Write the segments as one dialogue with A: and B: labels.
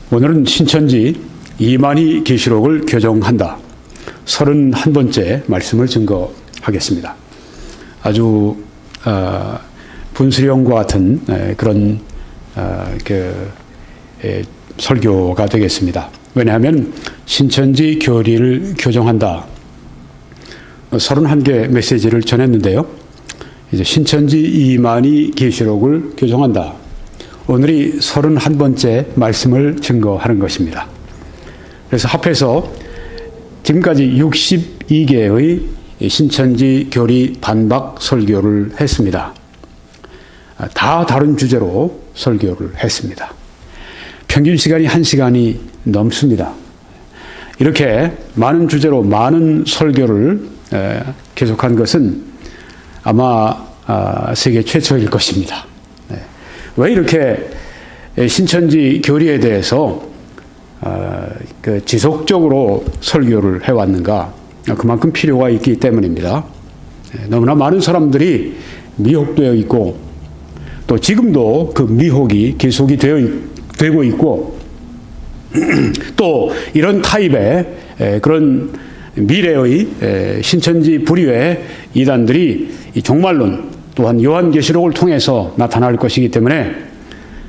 A: 오늘은 신천지 이만희 계시록을 교정한다. 31번째 말씀을 증거하겠습니다. 아주 분수령과 같은 그런 설교가 되겠습니다. 왜냐하면 신천지 교리를 교정한다. 31개 메시지를 전했는데요. 이제 신천지 이만희 계시록을 교정한다. 오늘이 31번째 말씀을 증거하는 것입니다. 그래서 합해서 지금까지 62개의 신천지 교리 반박 설교를 했습니다. 다 다른 주제로 설교를 했습니다. 평균 시간이 1시간이 넘습니다. 이렇게 많은 주제로 많은 설교를 계속한 것은 아마 세계 최초일 것입니다. 왜 이렇게 신천지 교리에 대해서 지속적으로 설교를 해왔는가? 그만큼 필요가 있기 때문입니다. 너무나 많은 사람들이 미혹되어 있고 또 지금도 그 미혹이 계속이 되고 있고 또 이런 타입의 그런 미래의 신천지 부류의 이단들이 이 종말론 또한 요한계시록을 통해서 나타날 것이기 때문에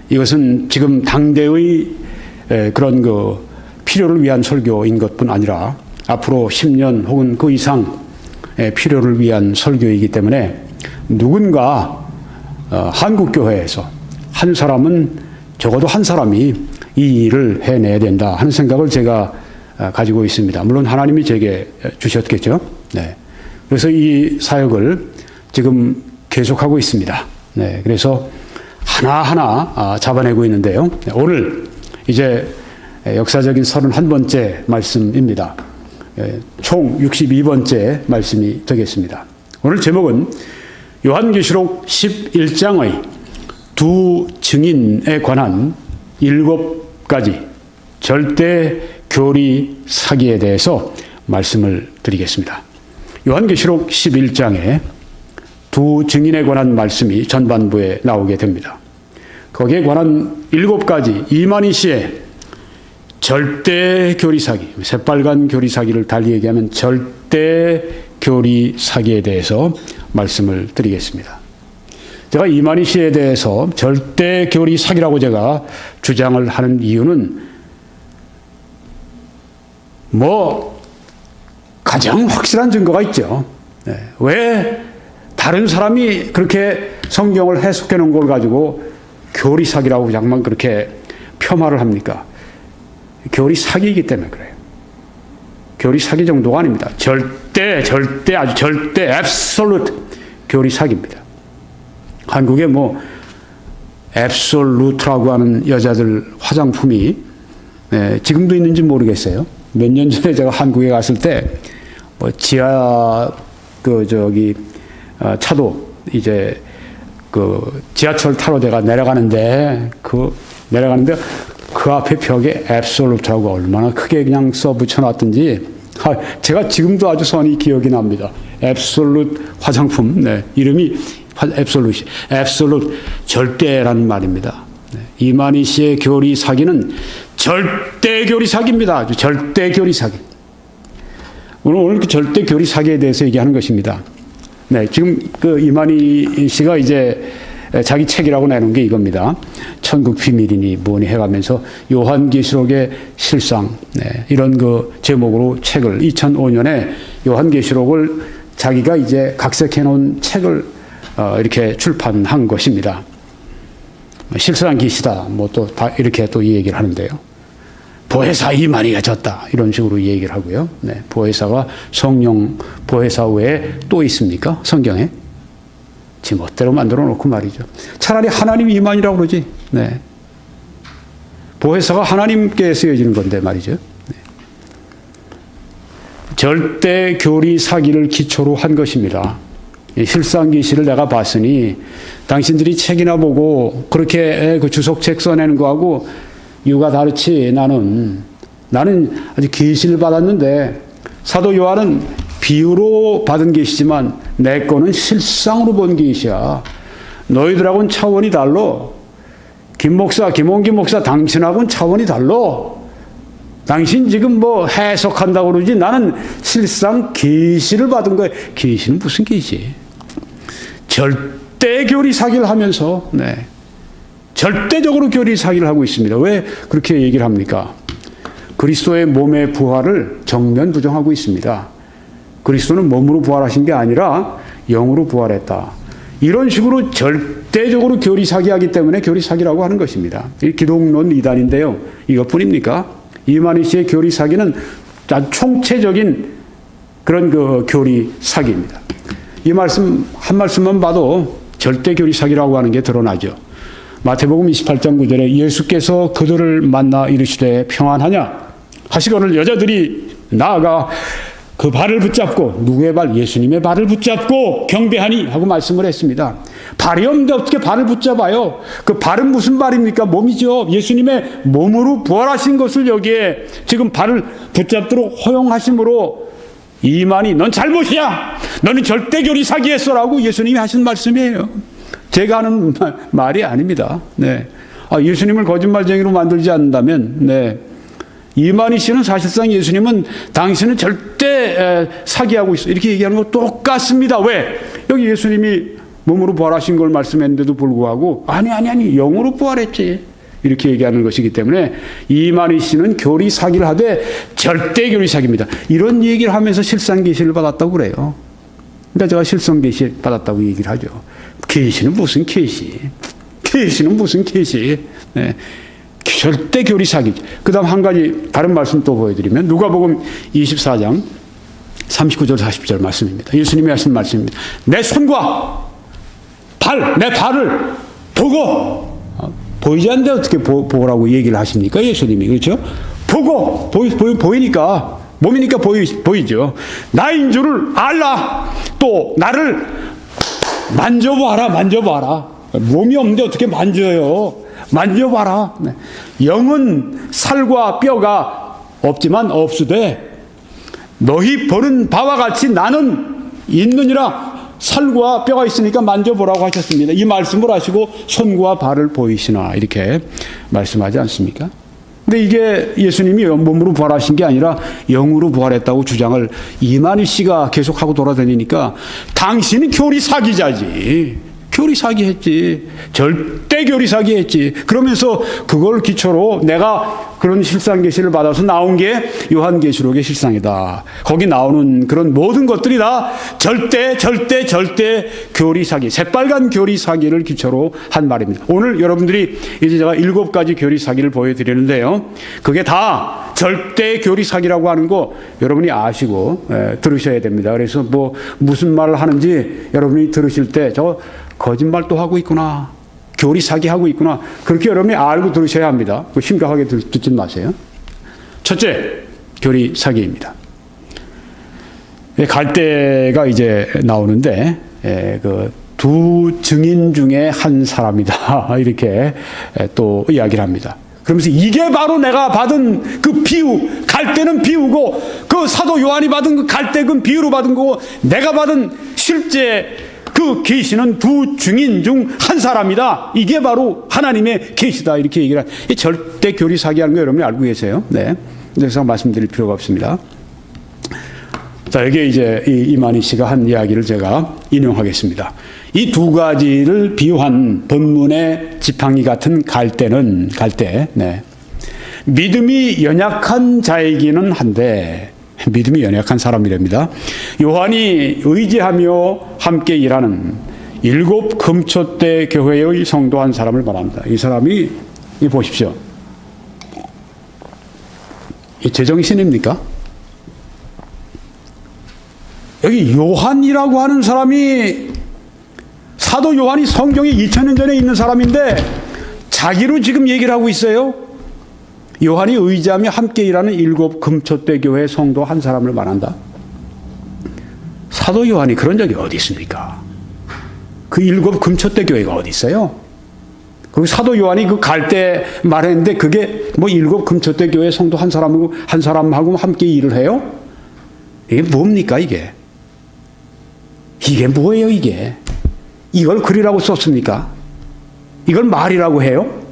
A: 이것은 지금 당대의 그런 필요를 위한 설교인 것뿐 아니라 앞으로 10년 혹은 그 이상 필요를 위한 설교이기 때문에 누군가 한국교회에서 한 사람은 적어도 한 사람이 이 일을 해내야 된다 하는 생각을 제가 가지고 있습니다. 물론 하나님이 제게 주셨겠죠. 네. 그래서 이 사역을 지금 계속하고 있습니다. 네. 그래서 하나하나 잡아내고 있는데요. 오늘 이제 역사적인 31번째 말씀입니다. 총 62번째 말씀이 되겠습니다. 오늘 제목은 요한계시록 11장의 두 증인에 관한 7가지 절대 교리 사기에 대해서 말씀을 드리겠습니다. 요한계시록 11장에 두 증인에 관한 말씀이 전반부에 나오게 됩니다. 거기에 관한 7가지 이만희 씨의 절대 교리 사기, 새빨간 교리 사기를 달리 얘기하면 절대 교리 사기에 대해서 말씀을 드리겠습니다. 제가 이만희 씨에 대해서 절대 교리 사기라고 제가 주장을 하는 이유는 가장 확실한 증거가 있죠. 네. 왜 다른 사람이 그렇게 성경을 해석해 놓은 걸 가지고 교리 사기라고 장만 그렇게 폄하를 합니까? 교리 사기이기 때문에 그래요. 교리 사기 정도가 아닙니다. 아주 절대, absolute 교리 사기입니다. 한국에 absolute라고 하는 여자들 화장품이 지금도 있는지 모르겠어요. 몇 년 전에 제가 한국에 갔을 때 차도 이제 지하철 타러 내가 내려가는데 그 앞에 벽에 앱솔루트라고 얼마나 크게 그냥 써 붙여놨던지 제가 지금도 아주 선히 기억이 납니다. 앱솔루트 화장품, 이름이 앱솔루트 절대라는 말입니다. 이만희 씨의 교리 사기는 절대 교리 사기입니다. 아주 절대 교리 사기. 오늘 그 절대 교리 사기에 대해서 얘기하는 것입니다. 네, 지금 이만희 씨가 이제 자기 책이라고 내놓은 게 이겁니다. 천국 비밀이니 뭐니 해가면서 요한계시록의 실상, 이런 제목으로 책을 2005년에 요한계시록을 자기가 이제 각색해 놓은 책을 이렇게 출판한 것입니다. 실상 기시다, 다 이렇게 또 이 얘기를 하는데요. 보혜사 이만희가 졌다, 이런 식으로 이 얘기를 하고요. 네, 보혜사가 성령 보혜사 외에 또 있습니까? 성경에? 지 멋대로 만들어 놓고 말이죠. 차라리 하나님 이만이라고 그러지. 네. 보혜사가 하나님께 쓰여지는 건데 말이죠. 네. 절대 교리 사기를 기초로 한 것입니다. 실상기시를 내가 봤으니 당신들이 책이나 보고 그렇게 그 주석책 써내는 거하고 이유가 다르지. 나는 아주 계시를 받았는데 사도 요한은 비유로 받은 계시지만 내 거는 실상으로 본 계시야. 너희들하고는 차원이 달라. 김홍기 목사, 당신하고는 차원이 달라. 당신 지금 뭐 해석한다고 그러지 나는 실상 계시를 받은 거예요. 계시는 무슨 계시? 절대 교리 사기를 하면서 절대적으로 교리 사기를 하고 있습니다. 왜 그렇게 얘기를 합니까? 그리스도의 몸의 부활을 정면 부정하고 있습니다. 그리스도는 몸으로 부활하신 게 아니라 영으로 부활했다. 이런 식으로 절대적으로 교리 사기하기 때문에 교리 사기라고 하는 것입니다. 이 기독론 이단인데요. 이것뿐입니까? 이만희 씨의 교리 사기는 아주 총체적인 그런 그 교리 사기입니다. 이 말씀 한 말씀만 봐도 절대 교리 사기라고 하는 게 드러나죠. 마태복음 28장 9절에 예수께서 그들을 만나 이르시되 평안하냐 하시거늘 여자들이 나아가 그 발을 붙잡고 누구의 발? 예수님의 발을 붙잡고 경배하니 하고 말씀을 했습니다. 발이 없는데 어떻게 발을 붙잡아요? 그 발은 무슨 발입니까? 몸이죠. 예수님의 몸으로 부활하신 것을 여기에 지금 발을 붙잡도록 허용하심으로 이만희 넌 잘못이야. 너는 절대 교리 사기했어라고 예수님이 하신 말씀이에요. 제가 하는 말이 아닙니다. 예수님을 거짓말쟁이로 만들지 않는다면 이만희 씨는 사실상 예수님은 당신은 절대 사기하고 있어. 이렇게 얘기하는 거 똑같습니다. 왜? 여기 예수님이 몸으로 부활하신 걸 말씀했는데도 불구하고 아니 영으로 부활했지. 이렇게 얘기하는 것이기 때문에 이만희 씨는 교리 사기를 하되 절대 교리 사기입니다. 이런 얘기를 하면서 실상 계시를 받았다고 그래요. 그러니까 제가 실성 계시 받았다고 얘기를 하죠. 계시는 무슨 계시? 계시는 무슨 계시? 절대 교리 사기. 그 다음 한 가지 다른 말씀 또 보여드리면 누가복음 24장 39절 40절 말씀입니다. 예수님이 하신 말씀입니다. 내 손과 내 발을 보고 보이지 않는데 어떻게 보라고 얘기를 하십니까? 예수님이. 그렇죠? 보고 보이니까 몸이니까 보이죠. 나인 줄을 알라. 또 나를 만져봐라. 몸이 없는데 어떻게 만져요? 만져봐라. 영은 살과 뼈가 없지만 없으되 너희 보는 바와 같이 나는 있느니라. 살과 뼈가 있으니까 만져보라고 하셨습니다. 이 말씀을 하시고 손과 발을 보이시나 이렇게 말씀하지 않습니까? 근데 이게 예수님이 몸으로 부활하신 게 아니라 영으로 부활했다고 주장을 이만희 씨가 계속하고 돌아다니니까 당신은 교리 사기자지. 교리 사기했지. 절대 교리 사기했지. 그러면서 그걸 기초로 내가 그런 실상 계시를 받아서 나온 게 요한계시록의 실상이다. 거기 나오는 그런 모든 것들이 다 절대 교리 사기, 새빨간 교리 사기를 기초로 한 말입니다. 오늘 여러분들이 이제 제가 7가지 교리 사기를 보여드리는데요. 그게 다 절대 교리 사기라고 하는 거 여러분이 아시고 들으셔야 됩니다. 그래서 뭐 무슨 말을 하는지 여러분이 들으실 때 저 거짓말 또 하고 있구나. 교리 사기하고 있구나. 그렇게 여러분이 알고 들으셔야 합니다. 심각하게 듣지 마세요. 첫째, 교리 사기입니다. 갈대가 이제 나오는데 그 두 증인 중에 한 사람이다. 이렇게 또 이야기를 합니다. 그러면서 이게 바로 내가 받은 그 비유, 갈대는 비유고 그 사도 요한이 받은 그 갈대는 비유로 받은 거고 내가 받은 실제 그 계시는 두 증인 중 한 사람이다. 이게 바로 하나님의 계시다. 이렇게 얘기를 한. 절대 교리 사기하는 거 여러분이 알고 계세요. 그래서 말씀드릴 필요가 없습니다. 자, 여기에 이제 이만희 씨가 한 이야기를 제가 인용하겠습니다. 이 두 가지를 비유한 본문의 지팡이 같은 갈대, 믿음이 연약한 자이기는 한데, 믿음이 연약한 사람이랍니다. 요한이 의지하며 함께 일하는 7 금초대 교회의 성도 한 사람을 말합니다. 이 사람이 보십시오. 이 제정신입니까? 여기 요한이라고 하는 사람이 사도 요한이 성경에 2000년 전에 있는 사람인데 자기로 지금 얘기를 하고 있어요. 요한이 의지하며 함께 일하는 7 금초대 교회 성도 한 사람을 말한다. 사도 요한이 그런 적이 어디 있습니까? 그 7 금초대 교회가 어디 있어요? 그리고 사도 요한이 그 갈 때 말했는데 그게 뭐 7 금초대 교회 성도 한 사람하고 함께 일을 해요? 이게 뭡니까 이게? 이게 뭐예요 이게? 이걸 글이라고 썼습니까? 이걸 말이라고 해요?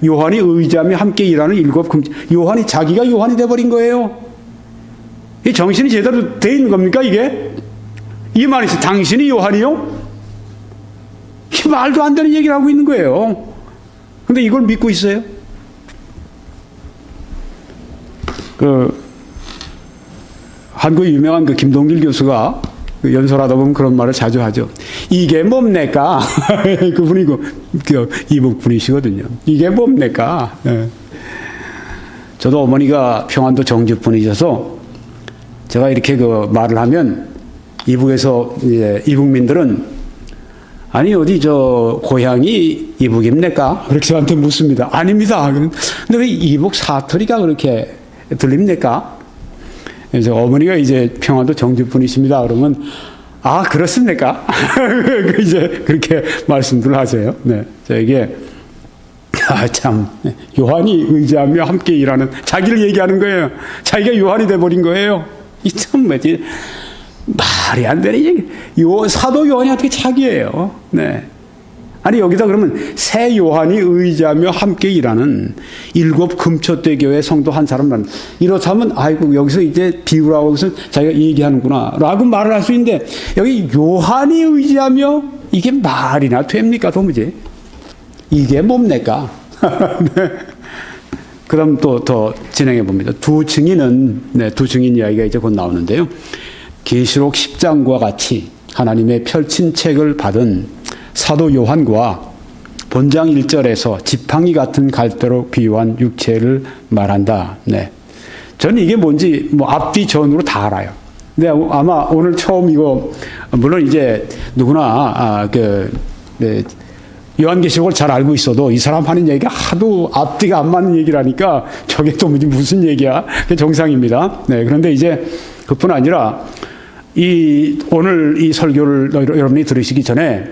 A: 요한이 의지하며 함께 일하는 일곱 금지. 요한이 자기가 요한이 돼버린 거예요. 이 정신이 제대로 돼 있는 겁니까 이게? 이 말에서 당신이 요한이요? 이게 말도 안 되는 얘기를 하고 있는 거예요. 근데 이걸 믿고 있어요? 한국 유명한 김동길 교수가 연설하다 보면 그런 말을 자주 하죠. 이게 뭡니까? 그분이 이북 분이시거든요. 이게 뭡니까? 네. 저도 어머니가 평안도 정주 분이셔서 제가 이렇게 말을 하면 이북에서 이제 이북민들은 아니 어디 고향이 이북입니까? 그렇게 저한테 묻습니다. 아닙니다. 근데 왜 이북 사투리가 그렇게 들립니까? 그래서 어머니가 이제 평안도 정주 분이십니다. 그러면 아 그렇습니까? 이제 그렇게 말씀들 하세요. 네, 이게 참 요한이 의지하며 함께 일하는 자기를 얘기하는 거예요. 자기가 요한이 돼버린 거예요. 이 참 뭐지 말이 안 되는 얘기. 사도 요한이 어떻게 자기예요? 네. 아니 여기다 그러면 새 요한이 의지하며 함께 일하는 일곱 금초대 교회 성도 한 사람만 이렇다면 아이고 여기서 이제 비유라고 해서 자기가 얘기하는구나 라고 말을 할 수 있는데 여기 요한이 의지하며 이게 말이나 됩니까 도무지? 이게 뭡니까? 네. 그 다음 또 더 진행해 봅니다. 두 증인 이야기가 이제 곧 나오는데요. 계시록 10장과 같이 하나님의 펼친 책을 받은 사도 요한과 본장 1절에서 지팡이 같은 갈대로 비유한 육체를 말한다. 네. 저는 이게 뭔지 앞뒤 전으로 다 알아요. 근데 아마 오늘 처음 이거 물론 이제 누구나 요한계시록을 잘 알고 있어도 이 사람 하는 얘기가 하도 앞뒤가 안 맞는 얘기라니까 저게 또 무슨 얘기야? 그게 정상입니다. 네. 그런데 이제 그뿐 아니라 오늘 이 설교를 여러분이 들으시기 전에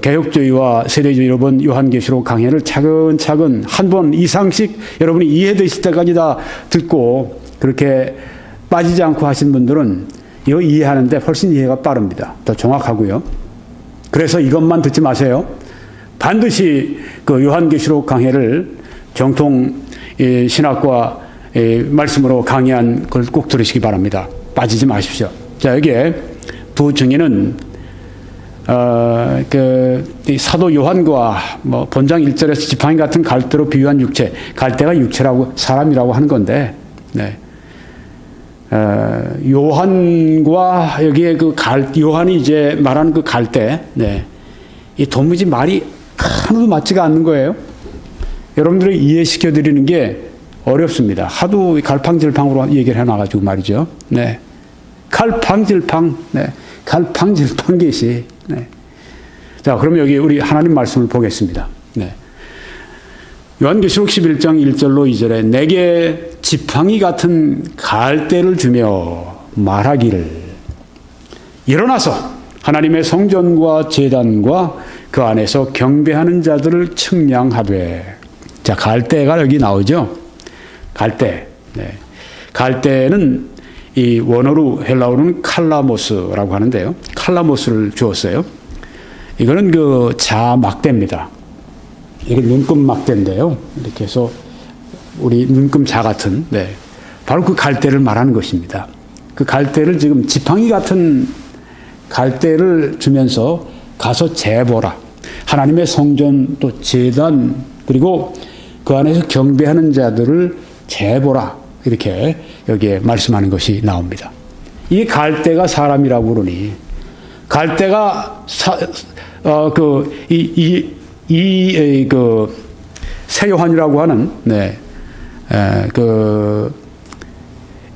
A: 개혁주의와 세대주의 여러분 요한계시록 강해를 차근차근 한 번 이상씩 여러분이 이해되실 때까지 다 듣고 그렇게 빠지지 않고 하신 분들은 이거 이해하는데 훨씬 이해가 빠릅니다. 더 정확하고요. 그래서 이것만 듣지 마세요. 반드시 요한계시록 강해를 정통 신학과 말씀으로 강의한 걸 꼭 들으시기 바랍니다. 빠지지 마십시오. 자, 여기에 두 증인은 사도 요한과 본장 1절에서 지팡이 같은 갈대로 비유한 육체, 갈대가 육체라고 사람이라고 하는 건데, 네. 요한과 여기에 요한이 이제 말하는 그 갈대, 네. 이 도무지 말이 하나도 맞지가 않는 거예요. 여러분들이 이해시켜 드리는 게 어렵습니다. 하도 갈팡질팡으로 얘기를 해놔가지고 말이죠. 네. 갈팡질팡, 네. 갈팡질팡 계시. 네. 자, 그럼 여기 우리 하나님 말씀을 보겠습니다. 네. 요한계시록 11장 1절로 2절에 내게 지팡이 같은 갈대를 주며 말하기를 일어나서 하나님의 성전과 제단과 그 안에서 경배하는 자들을 측량하되. 자, 갈대가 여기 나오죠. 갈대. 네. 갈대는 이 원어로 헬라어로는 칼라모스라고 하는데요. 칼라모스를 주었어요. 이거는 자막대입니다. 이게 눈금 막대인데요. 이렇게 해서 우리 눈금자 같은, 네. 바로 그 갈대를 말하는 것입니다. 그 갈대를 지금 지팡이 같은 갈대를 주면서 가서 재보라. 하나님의 성전 또 제단 그리고 그 안에서 경배하는 자들을 재보라. 이렇게 여기에 말씀하는 것이 나옵니다. 이 갈대가 사람이라고 그러니 갈대가 새 요한이라고 하는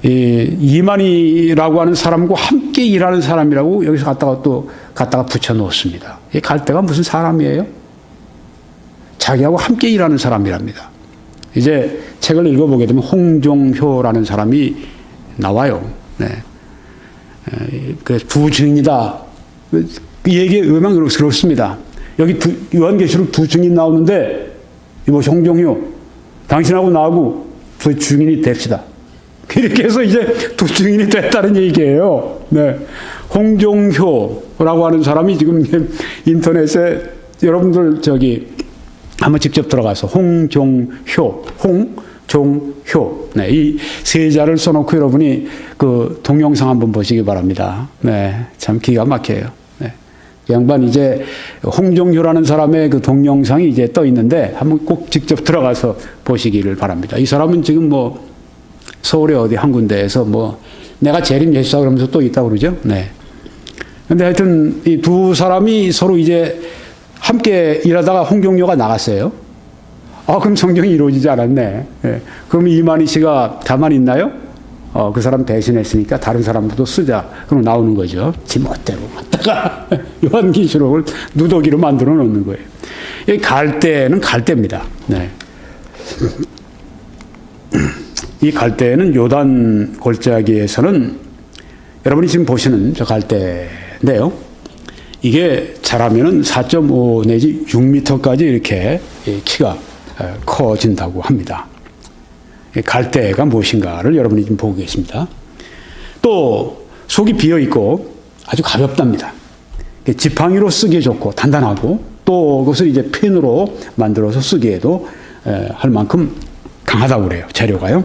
A: 이만희라고 하는 사람과 함께 일하는 사람이라고 여기서 갖다가 붙여 놓습니다. 이 갈대가 무슨 사람이에요? 자기하고 함께 일하는 사람이랍니다. 이제 책을 읽어보게 되면 홍종효라는 사람이 나와요. 네. 두 증인이다. 그 얘기에 의망스럽습니다. 여기 요한계시록 두 증인 나오는데 이것이 홍종효 당신하고 나하고 두 증인이 됩시다. 이렇게 해서 이제 두 증인이 됐다는 얘기예요. 네. 홍종효라고 하는 사람이 지금 인터넷에 여러분들 한번 직접 들어가서 홍종효, 홍종효. 네, 이 세 자를 써놓고 여러분이 그 동영상 한번 보시기 바랍니다. 네, 참 기가 막혀요. 네. 그 양반 이제 홍종효라는 사람의 그 동영상이 이제 떠 있는데 한번 꼭 직접 들어가서 보시기를 바랍니다. 이 사람은 지금 뭐 서울의 어디 한 군데에서 뭐 내가 재림 예수사 그러면서 또 있다고 그러죠. 네. 근데 하여튼 이 두 사람이 서로 이제 함께 일하다가 홍종효가 나갔어요. 아, 그럼 성경이 이루어지지 않았네. 예. 그럼 이만희 씨가 가만히 있나요? 그 사람 대신했으니까 다른 사람도 쓰자. 그럼 나오는 거죠. 지 멋대로 갖다가 요한계시록을 누더기로 만들어 놓는 거예요. 이 갈대는 갈대입니다. 네. 이 갈대는 요단 골짜기에서는 여러분이 지금 보시는 저 갈대인데요. 이게 자라면은 4.5 내지 6m까지 이렇게 키가 커진다고 합니다. 갈대가 무엇인가를 여러분이 지금 보고 계십니다. 또 속이 비어 있고 아주 가볍답니다. 지팡이로 쓰기에 좋고 단단하고 또 그것을 이제 펜으로 만들어서 쓰기에도 할 만큼 강하다고 그래요. 재료가요.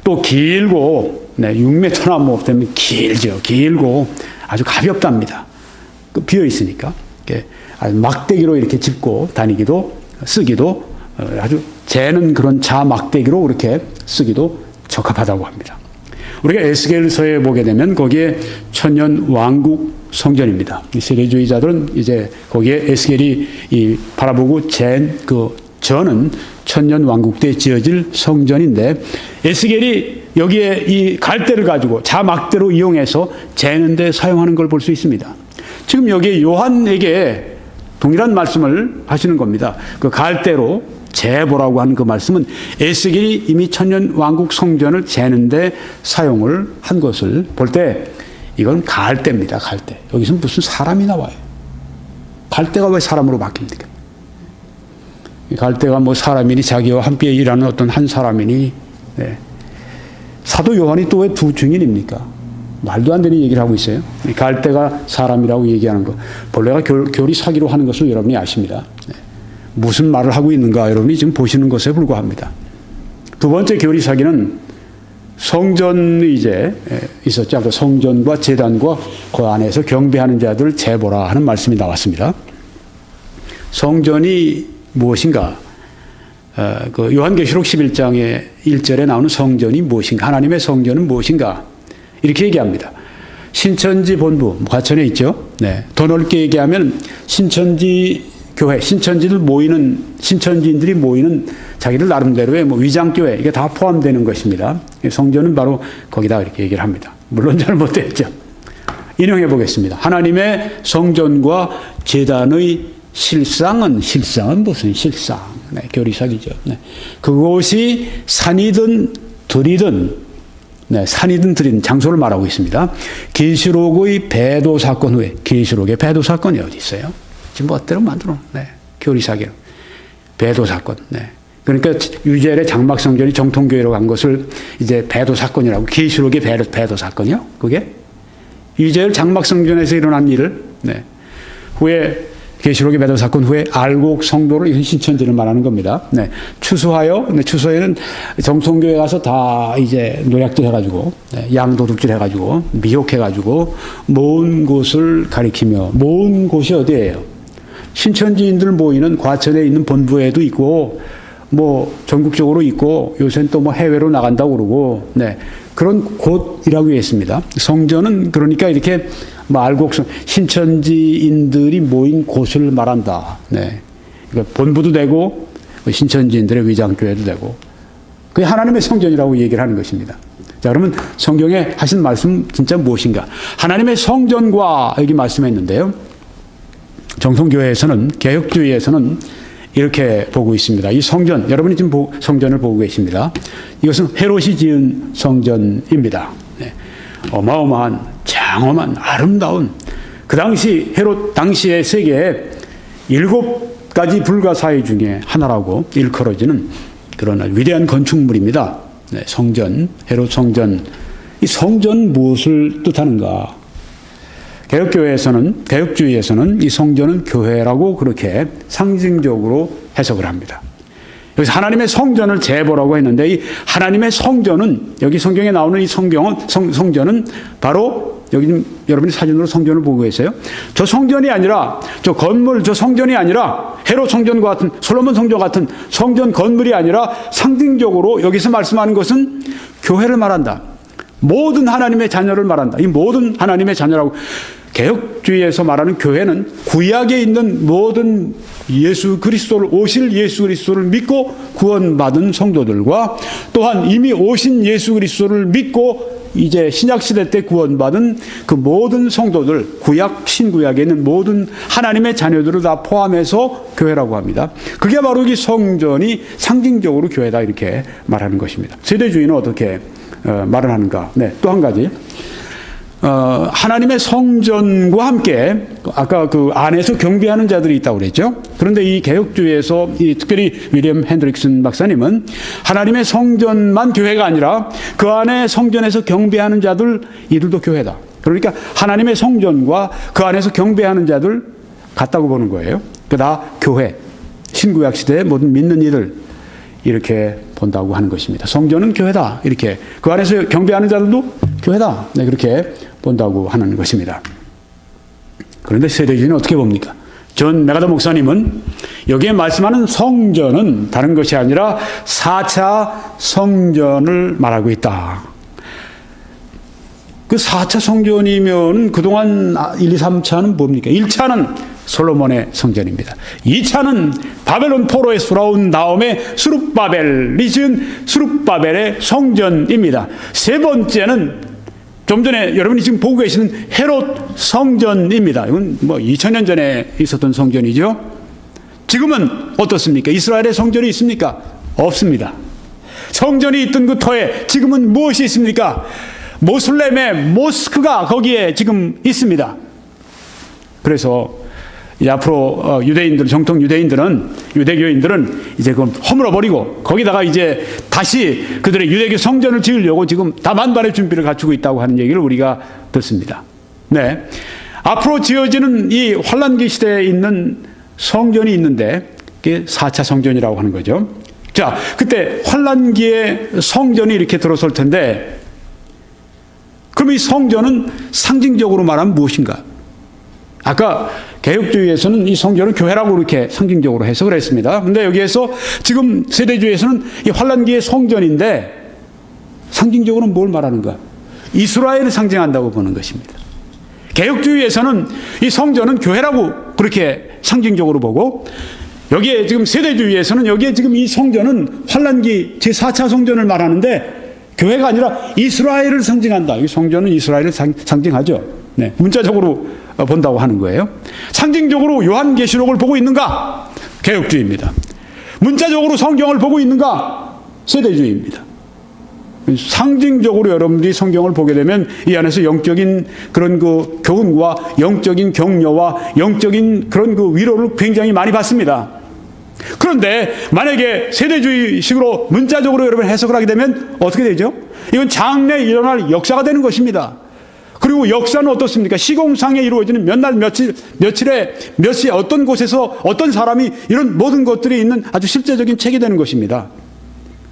A: 또 길고 6m나 뭐 되면 길죠. 길고 아주 가볍답니다. 비어 있으니까 막대기로 이렇게 짚고 다니기도 쓰기도 아주 재는 그런 자막대기로 이렇게 쓰기도 적합하다고 합니다. 우리가 에스겔서에 보게 되면 거기에 천년 왕국 성전입니다. 이 세계주의자들은 이제 거기에 에스겔이 바라보고 잰 그 전은 천년 왕국 때 지어질 성전인데 에스겔이 여기에 이 갈대를 가지고 자막대로 이용해서 재는 데 사용하는 걸 볼 수 있습니다. 지금 여기 요한에게 동일한 말씀을 하시는 겁니다. 그 갈대로 재보라고 하는 그 말씀은 에스겔이 이미 천년 왕국 성전을 재는데 사용을 한 것을 볼 때 이건 갈대입니다. 갈대. 여기서 무슨 사람이 나와요. 갈대가 왜 사람으로 바뀝니까? 갈대가 뭐 사람이니 자기와 함께 일하는 어떤 한 사람이니 네. 사도 요한이 또 왜 두 증인입니까? 말도 안 되는 얘기를 하고 있어요. 갈대가 사람이라고 얘기하는 거. 본래가 교리 사기로 하는 것을 여러분이 아십니다. 네. 무슨 말을 하고 있는가 여러분이 지금 보시는 것에 불과합니다. 두 번째 교리 사기는 성전이 이제 있었죠. 그 성전과 제단과 그 안에서 경배하는 자들을 재보라 하는 말씀이 나왔습니다. 성전이 무엇인가? 그 요한계시록 11장의 1절에 나오는 성전이 무엇인가? 하나님의 성전은 무엇인가? 이렇게 얘기합니다. 신천지 본부, 과천에 있죠. 네. 더 넓게 얘기하면 신천지 교회, 신천지인들이 모이는 자기들 나름대로의 뭐 위장교회, 이게 다 포함되는 것입니다. 성전은 바로 거기다 이렇게 얘기를 합니다. 물론 잘못됐죠. 인용해 보겠습니다. 하나님의 성전과 제단의 실상은 무슨 실상? 네, 교리사기죠. 네. 그곳이 산이든 들이든, 네, 산이든 들이든 장소를 말하고 있습니다. 계시록의 배도 사건 후에, 계시록의 배도 사건이 어디 있어요? 지금 멋대로 만들어. 네, 교리사기로. 배도 사건. 네. 그러니까 유젤의 장막 성전이 정통교회로 간 것을 이제 배도 사건이라고, 계시록의 배도 사건이요? 그게? 유젤 장막 성전에서 일어난 일을, 네. 후에 계시록의 배도 사건 후에 알곡 성도를 신천지를 말하는 겁니다. 네. 추수하여, 네, 추수에는 정통교회 가서 다 이제 노약질 해가지고, 네, 양도둑질 해가지고, 미혹해가지고, 모은 곳을 가리키며, 모은 곳이 어디예요? 신천지인들 모이는 과천에 있는 본부에도 있고, 뭐, 전국적으로 있고, 요새는 또 뭐 해외로 나간다고 그러고, 네. 그런 곳이라고 했습니다. 성전은 그러니까 이렇게 알곡성, 신천지인들이 모인 곳을 말한다. 네. 그러니까 본부도 되고, 신천지인들의 위장교회도 되고, 그게 하나님의 성전이라고 얘기를 하는 것입니다. 자, 그러면 성경에 하신 말씀 진짜 무엇인가? 하나님의 성전과 여기 말씀했는데요. 정통교회에서는, 개혁주의에서는 이렇게 보고 있습니다. 이 성전, 여러분이 지금 성전을 보고 계십니다. 이것은 헤롯이 지은 성전입니다. 네. 어마어마한, 장엄한, 아름다운, 그 당시 헤롯 당시의 세계에 7가지 불가사의 중에 하나라고 일컬어지는 그런 위대한 건축물입니다. 네, 성전, 헤롯 성전. 이 성전 무엇을 뜻하는가? 개혁주의에서는 이 성전은 교회라고 그렇게 상징적으로 해석을 합니다. 여기서 하나님의 성전을 재보라고 했는데 이 하나님의 성전은 여기 성경에 나오는 이 성전은 바로 여기 지금 여러분이 사진으로 성전을 보고 계세요. 저 성전이 아니라 저 건물 저 성전이 아니라 헤롯 성전과 같은 솔로몬 성전 같은 성전 건물이 아니라 상징적으로 여기서 말씀하는 것은 교회를 말한다. 모든 하나님의 자녀를 말한다. 이 모든 하나님의 자녀라고 개혁주의에서 말하는 교회는 구약에 있는 모든 오실 예수 그리스도를 믿고 구원받은 성도들과 또한 이미 오신 예수 그리스도를 믿고 이제 신약시대 때 구원받은 그 모든 성도들, 신구약에 있는 모든 하나님의 자녀들을 다 포함해서 교회라고 합니다. 그게 바로 이 성전이 상징적으로 교회다 이렇게 말하는 것입니다. 세대주의는 어떻게 말을 하는가? 네, 또 한 가지. 하나님의 성전과 함께 아까 그 안에서 경배하는 자들이 있다고 그랬죠. 그런데 이 개혁주의에서 특별히 윌리엄 핸드릭슨 박사님은 하나님의 성전만 교회가 아니라 그 안에 성전에서 경배하는 자들 이들도 교회다. 그러니까 하나님의 성전과 그 안에서 경배하는 자들 같다고 보는 거예요. 다 교회, 신구약 시대의 모든 믿는 이들 이렇게 본다고 하는 것입니다. 성전은 교회다. 이렇게 그 안에서 경배하는 자들도 교회다. 네, 그렇게 본다고 하는 것입니다. 그런데 세대주의는 어떻게 봅니까? 존 메가더 목사님은 여기에 말씀하는 성전은 다른 것이 아니라 4차 성전을 말하고 있다. 그 4차 성전이면 그동안 1, 2, 3차는 뭡니까? 1차는 솔로몬의 성전입니다. 2차는 바벨론 포로에 돌아온 다음에 스룹바벨이 지은 스룹바벨의 성전입니다. 세 번째는 좀 전에 여러분이 지금 보고 계시는 헤롯 성전입니다. 이건 뭐 2000년 전에 있었던 성전이죠. 지금은 어떻습니까? 이스라엘의 성전이 있습니까? 없습니다. 성전이 있던 그 터에 지금은 무엇이 있습니까? 모슬렘의 모스크가 거기에 지금 있습니다. 그래서 앞으로 정통 유대교인들은 이제 그걸 허물어버리고 거기다가 이제 다시 그들의 유대교 성전을 지으려고 지금 다만반의 준비를 갖추고 있다고 하는 얘기를 우리가 듣습니다. 네. 앞으로 지어지는 이 환란기 시대에 있는 성전이 있는데 그게 4차 성전이라고 하는 거죠. 자, 그때 환란기의 성전이 이렇게 들어설 텐데 그럼 이 성전은 상징적으로 말하면 무엇인가? 아까 개혁주의에서는 이 성전을 교회라고 이렇게 상징적으로 해석을 했습니다. 그런데 여기에서 지금 세대주의에서는 이 환란기의 성전인데 상징적으로는 뭘 말하는가? 이스라엘을 상징한다고 보는 것입니다. 개혁주의에서는 이 성전은 교회라고 그렇게 상징적으로 보고 여기에 지금 세대주의에서는 여기에 지금 이 성전은 환란기 제4차 성전을 말하는데 교회가 아니라 이스라엘을 상징한다. 이 성전은 이스라엘을 상징하죠. 네, 문자적으로 본다고 하는 거예요. 상징적으로 요한계시록을 보고 있는가? 개혁주의입니다. 문자적으로 성경을 보고 있는가? 세대주의입니다. 상징적으로 여러분들이 성경을 보게 되면 이 안에서 영적인 그런 그 교훈과 영적인 격려와 영적인 그런 그 위로를 굉장히 많이 받습니다. 그런데 만약에 세대주의식으로 문자적으로 여러분 해석을 하게 되면 어떻게 되죠? 이건 장래에 일어날 역사가 되는 것입니다. 그리고 역사는 어떻습니까? 시공상에 이루어지는 몇 날 며칠에 몇 시에 어떤 곳에서 어떤 사람이 이런 모든 것들이 있는 아주 실제적인 책이 되는 것입니다.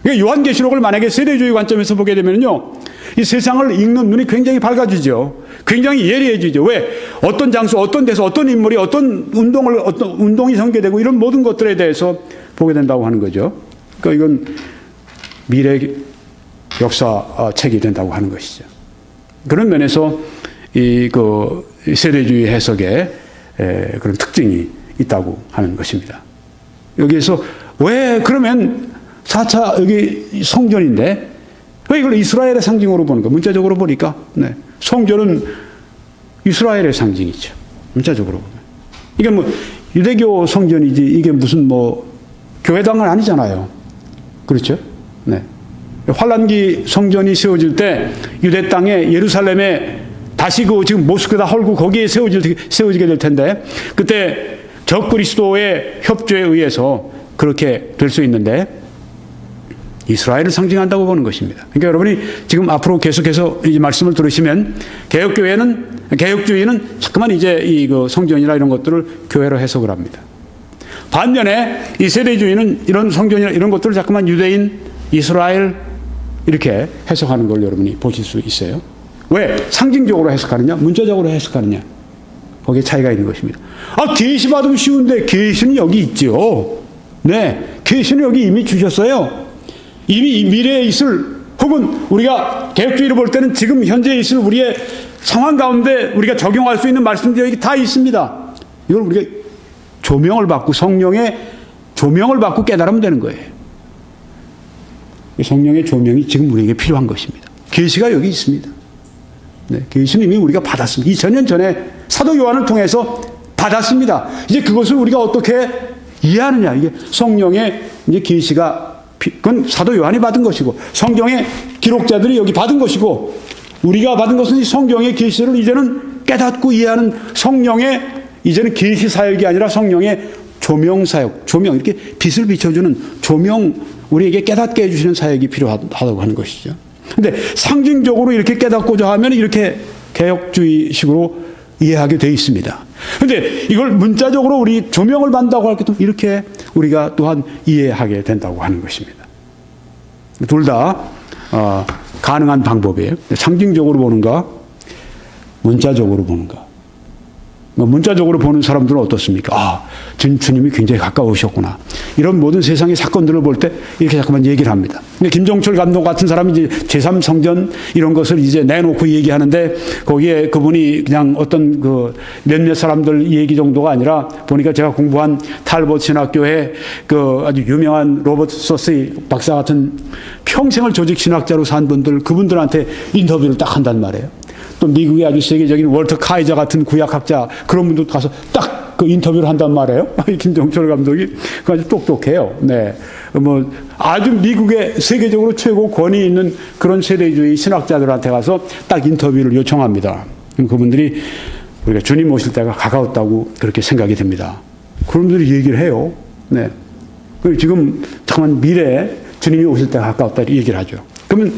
A: 요한계시록을 만약에 세대주의 관점에서 보게 되면요, 이 세상을 읽는 눈이 굉장히 밝아지죠. 굉장히 예리해지죠. 왜? 어떤 장소, 어떤 데서 어떤 인물이 어떤 운동이 전개되고 이런 모든 것들에 대해서 보게 된다고 하는 거죠. 그러니까 이건 미래 역사 책이 된다고 하는 것이죠. 그런 면에서 그 세대주의 해석에 그런 특징이 있다고 하는 것입니다. 여기에서 왜 그러면 4차 여기 성전인데 왜 이걸 이스라엘의 상징으로 보는가? 문자적으로 보니까 네. 성전은 이스라엘의 상징이죠. 문자적으로 보면. 이게 뭐 유대교 성전이지 이게 무슨 뭐 교회당은 아니잖아요. 그렇죠? 네. 환란기 성전이 세워질 때 유대 땅에 예루살렘에 다시 그 지금 모스크다 헐고 거기에 세워지게 될 텐데 그때 적그리스도의 협조에 의해서 그렇게 될 수 있는데 이스라엘을 상징한다고 보는 것입니다. 그러니까 여러분이 지금 앞으로 계속해서 이 말씀을 들으시면 개혁교회는 개혁주의는 자꾸만 이제 그 성전이나 이런 것들을 교회로 해석을 합니다. 반면에 이 세대주의는 이런 성전이나 이런 것들을 자꾸만 유대인, 이스라엘 이렇게 해석하는 걸 여러분이 보실 수 있어요. 왜? 상징적으로 해석하느냐, 문자적으로 해석하느냐. 거기에 차이가 있는 것입니다. 계시 받으면 쉬운데 계시는 여기 있죠. 네, 계시는 여기 이미 주셨어요. 이미 미래에 있을, 혹은 우리가 개혁주의로 볼 때는 지금 현재 있을 우리의 상황 가운데 우리가 적용할 수 있는 말씀들이 여기 다 있습니다. 이걸 우리가 조명을 받고, 성령의 조명을 받고 깨달으면 되는 거예요. 성령의 조명이 지금 우리에게 필요한 것입니다. 계시가 여기 있습니다. 네, 계시는 이미 우리가 받았습니다. 2000년 전에 사도 요한을 통해서 받았습니다. 이제 그것을 우리가 어떻게 이해하느냐. 이게 성령의 이제 계시가, 그건 사도 요한이 받은 것이고, 성경의 기록자들이 여기 받은 것이고, 우리가 받은 것은 성경의 계시를 이제는 깨닫고 이해하는 성령의, 이제는 계시 사역이 아니라 성령의 조명 사역, 조명, 이렇게 빛을 비춰주는 조명, 우리에게 깨닫게 해주시는 사역이 필요하다고 하는 것이죠. 근데 상징적으로 이렇게 깨닫고자 하면 이렇게 개혁주의식으로 이해하게 되어 있습니다. 근데 이걸 문자적으로 우리 조명을 받는다고 할 때도 이렇게 우리가 또한 이해하게 된다고 하는 것입니다. 둘 다 가능한 방법이에요. 상징적으로 보는가, 문자적으로 보는가. 문자적으로 보는 사람들은 어떻습니까? 주님이 굉장히 가까우셨구나. 이런 모든 세상의 사건들을 볼 때 이렇게 자꾸만 얘기를 합니다. 김종철 감독 같은 사람이 이제 제3성전 이런 것을 이제 내놓고 얘기하는데, 거기에 그분이 그냥 어떤 그 몇몇 사람들 얘기 정도가 아니라, 보니까 제가 공부한 탈봇 신학교에 그 아주 유명한 로버트 서스이 박사 같은 평생을 조직 신학자로 산 분들, 그분들한테 인터뷰를 딱 한단 말이에요. 또 미국의 아주 세계적인 월터 카이저 같은 구약학자, 그런 분도 가서 딱 그 인터뷰를 한단 말이에요. 김종철 감독이. 그 아주 똑똑해요. 네. 아주 미국의 세계적으로 최고 권위 있는 그런 세대주의 신학자들한테 가서 딱 인터뷰를 요청합니다. 그분들이 우리가 주님 오실 때가 가까웠다고 그렇게 생각이 됩니다. 그런 분들이 얘기를 해요. 네. 지금 잠깐 미래에 주님이 오실 때가 가까웠다 얘기를 하죠. 그러면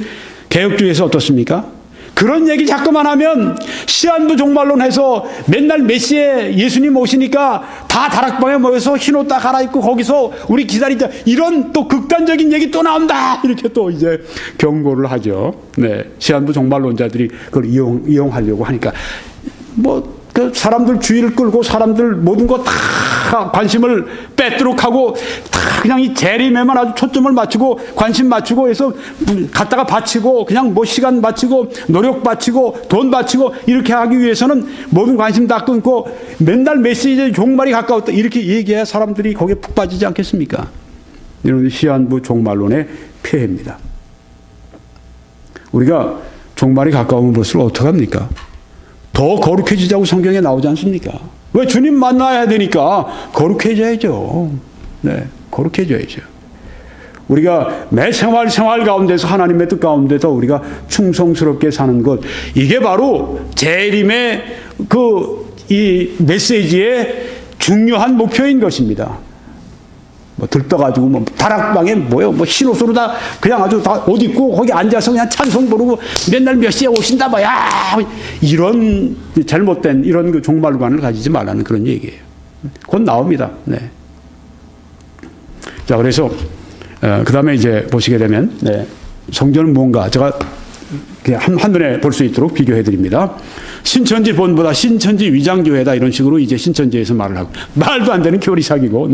A: 개혁주의에서 어떻습니까? 그런 얘기 자꾸만 하면 시한부 종말론해서 맨날 메시에 예수님 오시니까 다 다락방에 모여서 흰옷 다 갈아입고 거기서 우리 기다리자, 이런 또 극단적인 얘기 또 나온다, 이렇게 또 이제 경고를 하죠. 네, 시한부 종말론자들이 그걸 이용하려고 하니까 그 사람들 주의를 끌고 사람들 모든 거 다 관심을 뺏도록 하고 다 그냥 이 재림에만 아주 초점을 맞추고 관심 맞추고 해서 갖다가 바치고 그냥 시간 바치고 노력 바치고 돈 바치고 이렇게 하기 위해서는 모든 관심 다 끊고 맨날 메시지의 종말이 가까웠다 이렇게 얘기해야 사람들이 거기에 푹 빠지지 않겠습니까? 이런 시한부 종말론의 폐해입니다. 우리가 종말이 가까우면 볼수록 어떡합니까? 더 거룩해지자고 성경에 나오지 않습니까? 왜? 주님 만나야 되니까 거룩해져야죠. 네, 거룩해져야죠. 우리가 매 생활 가운데서 하나님의 뜻 가운데서 우리가 충성스럽게 사는 것, 이게 바로 재림의 이 메시지의 중요한 목표인 것입니다. 들떠가지고 다락방에 흰옷으로 다 그냥 아주 다 옷 입고 거기 앉아서 그냥 찬송 부르고 맨날 몇 시에 오신다 이런 잘못된 이런 그 종말관을 가지지 말라는 그런 얘기예요. 곧 나옵니다. 네. 자, 그래서 그 다음에 이제 보시게 되면 성전은 뭔가 제가 그냥 한눈에 볼 수 있도록 비교해 드립니다. 신천지 본보다 신천지 위장교회다, 이런 식으로 이제 신천지에서 말을 하고, 말도 안 되는 교리사기고,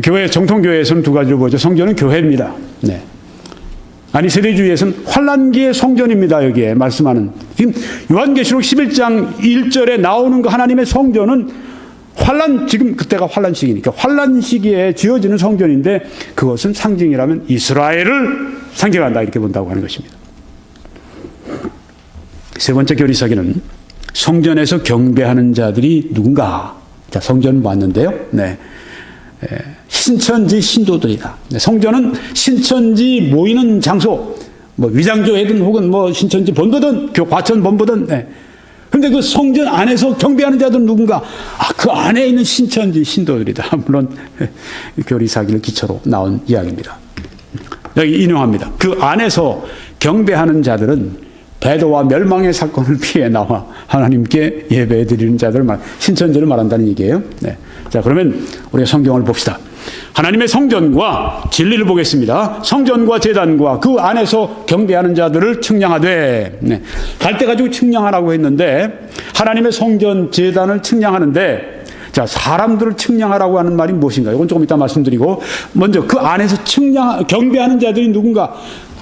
A: 교회, 정통교회에서는 두 가지로 보죠. 성전은 교회입니다. 네. 아니, 세대주의에서는 환란기의 성전입니다. 여기에 말씀하는. 지금 요한계시록 11장 1절에 나오는 그 하나님의 성전은 지금 그때가 환란 시기니까 환란 시기에 지어지는 성전인데, 그것은 상징이라면 이스라엘을 상징한다, 이렇게 본다고 하는 것입니다. 세 번째 교리사기는 성전에서 경배하는 자들이 누군가. 자, 성전은 봤는데요. 네. 신천지 신도들이다. 성전은 신천지 모이는 장소, 위장교회든 혹은 신천지 본부든 과천 본부든. 근데 그 성전 안에서 경배하는 자들은 누군가? 그 안에 있는 신천지 신도들이다. 물론 교리사기를 기초로 나온 이야기입니다. 여기 인용합니다. 그 안에서 경배하는 자들은 배도와 멸망의 사건을 피해 나와 하나님께 예배 드리는 자들 신천지를 말한다는 얘기예요. 네. 자, 그러면 우리가 성경을 봅시다. 하나님의 성전과 진리를 보겠습니다. 성전과 제단과 그 안에서 경배하는 자들을 측량하되, 네. 갈 때 가지고 측량하라고 했는데 하나님의 성전 제단을 측량하는데, 자, 사람들을 측량하라고 하는 말이 무엇인가? 이건 조금 이따 말씀드리고, 먼저 그 안에서 경배하는 자들이 누군가,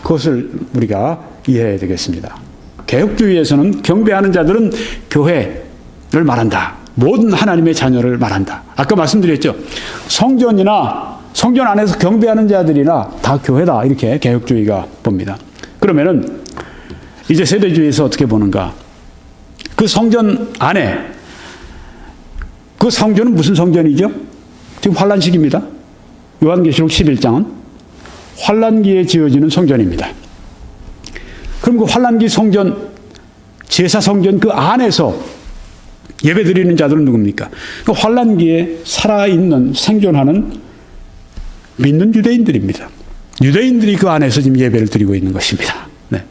A: 그것을 우리가 이해해야 되겠습니다. 개혁주의에서는 경배하는 자들은 교회를 말한다. 모든 하나님의 자녀를 말한다. 아까 말씀드렸죠. 성전 안에서 경배하는 자들이나 다 교회다. 이렇게 개혁주의가 봅니다. 그러면은 이제 세대주의에서 어떻게 보는가? 그 성전 안에, 그 성전은 무슨 성전이죠? 지금 환란식입니다. 요한계시록 11장은 환란기에 지어지는 성전입니다. 그럼 그 환란기 성전, 제사 성전 그 안에서 예배 드리는 자들은 누굽니까? 그 환란기에 살아있는, 생존하는 믿는 유대인들입니다. 유대인들이 그 안에서 지금 예배를 드리고 있는 것입니다. 네.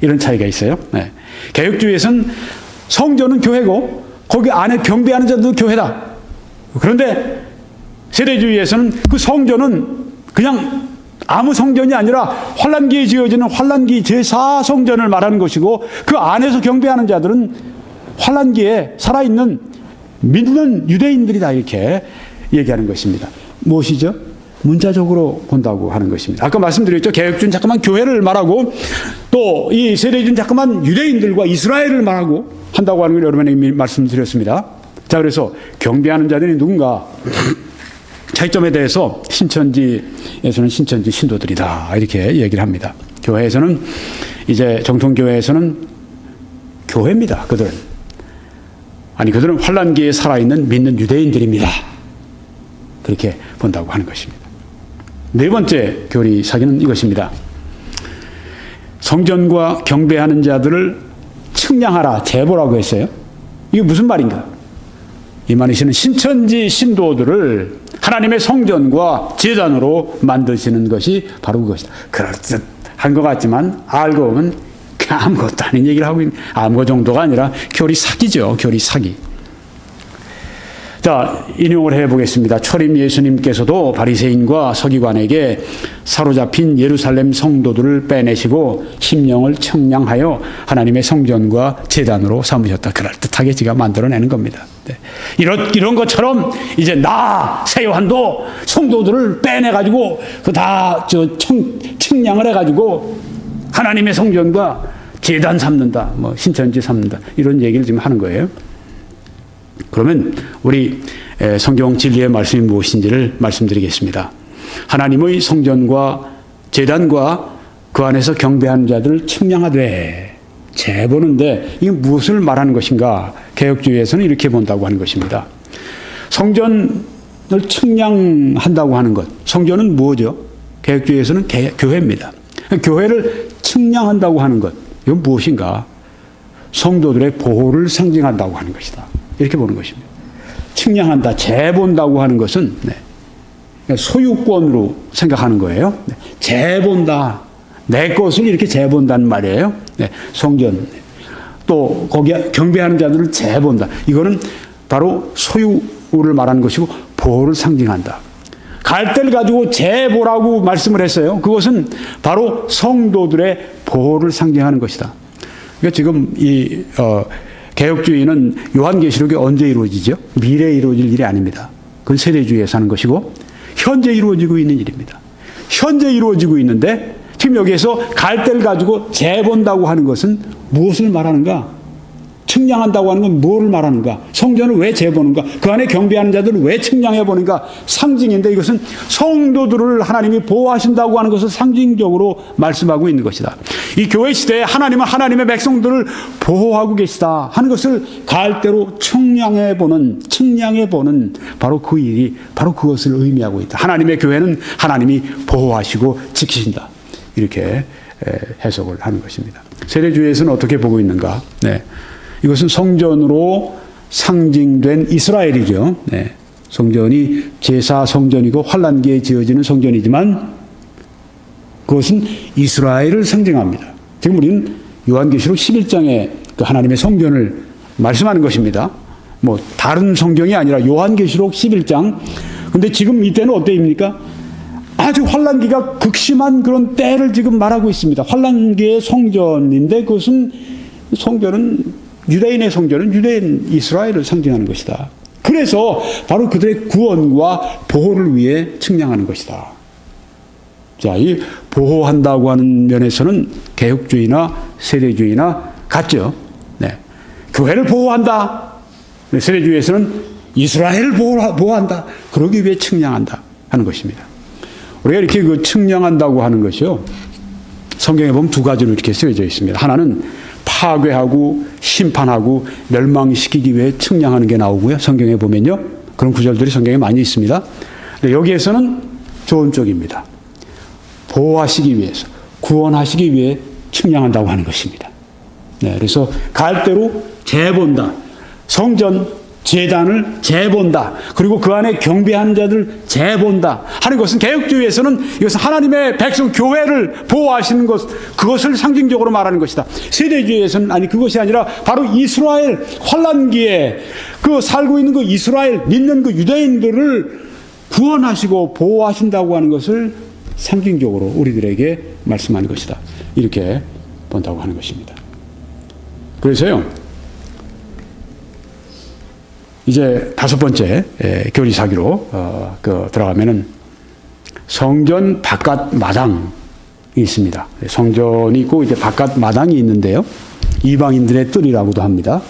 A: 이런 차이가 있어요. 네. 개혁주의에서는 성전은 교회고 거기 안에 경배하는 자들도 교회다. 그런데 세대주의에서는 그 성전은 그냥 아무 성전이 아니라 환란기에 지어지는 환란기 제사 성전을 말하는 것이고, 그 안에서 경배하는 자들은 환란기에 살아있는 믿는 유대인들이다. 이렇게 얘기하는 것입니다. 무엇이죠? 문자적으로 본다고 하는 것입니다. 아까 말씀드렸죠. 개혁주의는 자꾸만 교회를 말하고 또 이 세대주의는 자꾸만 유대인들과 이스라엘을 말하고 한다고 하는 걸 여러분에게 말씀드렸습니다. 자, 그래서 경배하는 자들이 누군가, 차이점에 대해서 신천지에서는 신천지 신도들이다. 이렇게 얘기를 합니다. 교회에서는, 이제 정통교회에서는 교회입니다. 그들은 환란기에 살아있는 믿는 유대인들입니다. 그렇게 본다고 하는 것입니다. 네 번째 교리사기는 이것입니다. 성전과 경배하는 자들을 측량하라, 재보라고 했어요. 이게 무슨 말인가? 이 말이시는 신천지 신도들을 하나님의 성전과 제단으로 만드시는 것이 바로 그것이다. 그럴듯한 것 같지만 알고 보면 아무것도 아닌 얘기를 하고 있는, 아무것 정도가 아니라 교리 사기죠. 교리 사기. 자, 인용을 해보겠습니다. 초림 예수님께서도 바리새인과 서기관에게 사로잡힌 예루살렘 성도들을 빼내시고 심령을 청량하여 하나님의 성전과 제단으로 삼으셨다. 그럴듯하게 지가 만들어내는 겁니다. 네. 이런 것처럼 이제 새 요한도 성도들을 빼내가지고 청량을 해가지고 하나님의 성전과 제단 삼는다, 신천지 삼는다, 이런 얘기를 지금 하는 거예요. 그러면 우리 성경 진리의 말씀이 무엇인지를 말씀드리겠습니다. 하나님의 성전과 제단과 그 안에서 경배하는 자들을 측량하되 재보는데, 이게 무엇을 말하는 것인가? 개혁주의에서는 이렇게 본다고 하는 것입니다. 성전을 측량한다고 하는 것, 성전은 뭐죠? 개혁주의에서는 교회입니다. 교회를 측량한다고 하는 것, 이건 무엇인가? 성도들의 보호를 상징한다고 하는 것이다. 이렇게 보는 것입니다. 측량한다, 재본다고 하는 것은 소유권으로 생각하는 거예요. 재본다, 내 것을 이렇게 재본다는 말이에요. 성전, 또 거기 경배하는 자들을 재본다. 이거는 바로 소유를 말하는 것이고 보호를 상징한다. 갈대를 가지고 재보라고 말씀을 했어요. 그것은 바로 성도들의 보호를 상징하는 것이다. 그러니까 지금 개혁주의는 요한계시록이 언제 이루어지죠? 미래에 이루어질 일이 아닙니다. 그건 세대주의에서 하는 것이고 현재 이루어지고 있는 일입니다. 현재 이루어지고 있는데 지금 여기에서 갈대를 가지고 재본다고 하는 것은 무엇을 말하는가? 측량한다고 하는 건 뭐를 말하는가? 성전을 왜 재보는가? 그 안에 경배하는 자들을 왜 측량해 보는가? 상징인데 이것은 성도들을 하나님이 보호하신다고 하는 것을 상징적으로 말씀하고 있는 것이다. 이 교회 시대에 하나님은 하나님의 백성들을 보호하고 계시다 하는 것을 갈대로 측량해 보는 바로 그 일이 바로 그것을 의미하고 있다. 하나님의 교회는 하나님이 보호하시고 지키신다. 이렇게 해석을 하는 것입니다. 세대주의에서는 어떻게 보고 있는가? 이것은 성전으로 상징된 이스라엘이죠. 성전이 제사 성전이고 환란기에 지어지는 성전이지만 그것은 이스라엘을 상징합니다. 지금 우리는 요한계시록 11장에 그 하나님의 성전을 말씀하는 것입니다. 뭐 다른 성경이 아니라 요한계시록 11장. 근데 지금 이때는 어때입니까? 아주 환란기가 극심한 그런 때를 지금 말하고 있습니다. 환란기의 성전인데 그것은 유대인의 성전은 유대인 이스라엘을 상징하는 것이다. 그래서 바로 그들의 구원과 보호를 위해 측량하는 것이다. 자, 이 보호한다고 하는 면에서는 개혁주의나 세대주의나 같죠. 네. 교회를 보호한다. 세대주의에서는 이스라엘을 보호한다. 그러기 위해 측량한다 하는 것입니다. 우리가 이렇게 그 측량한다고 하는 것이요. 성경에 보면 두 가지로 이렇게 쓰여져 있습니다. 하나는 파괴하고 심판하고 멸망시키기 위해 측량하는 게 나오고요. 성경에 보면요. 그런 구절들이 성경에 많이 있습니다. 근데 여기에서는 좋은 쪽입니다. 보호하시기 위해서, 구원하시기 위해 측량한다고 하는 것입니다. 네, 그래서 갈대로 재본다. 성전, 제단을 재본다. 그리고 그 안에 경배하는 자들 재본다 하는 것은 개혁주의에서는 이것은 하나님의 백성 교회를 보호하시는 것, 그것을 상징적으로 말하는 것이다. 세대주의에서는 아니 그것이 아니라 바로 이스라엘 환란기에 그 살고 있는 그 이스라엘 믿는 그 유대인들을 구원하시고 보호하신다고 하는 것을 상징적으로 우리들에게 말씀하는 것이다. 이렇게 본다고 하는 것입니다. 그래서요. 이제 다섯 번째 교리사기로 들어가면은 성전 바깥 마당이 있습니다. 성전이 있고 이제 바깥 마당이 있는데요. 이방인들의 뜰이라고도 합니다.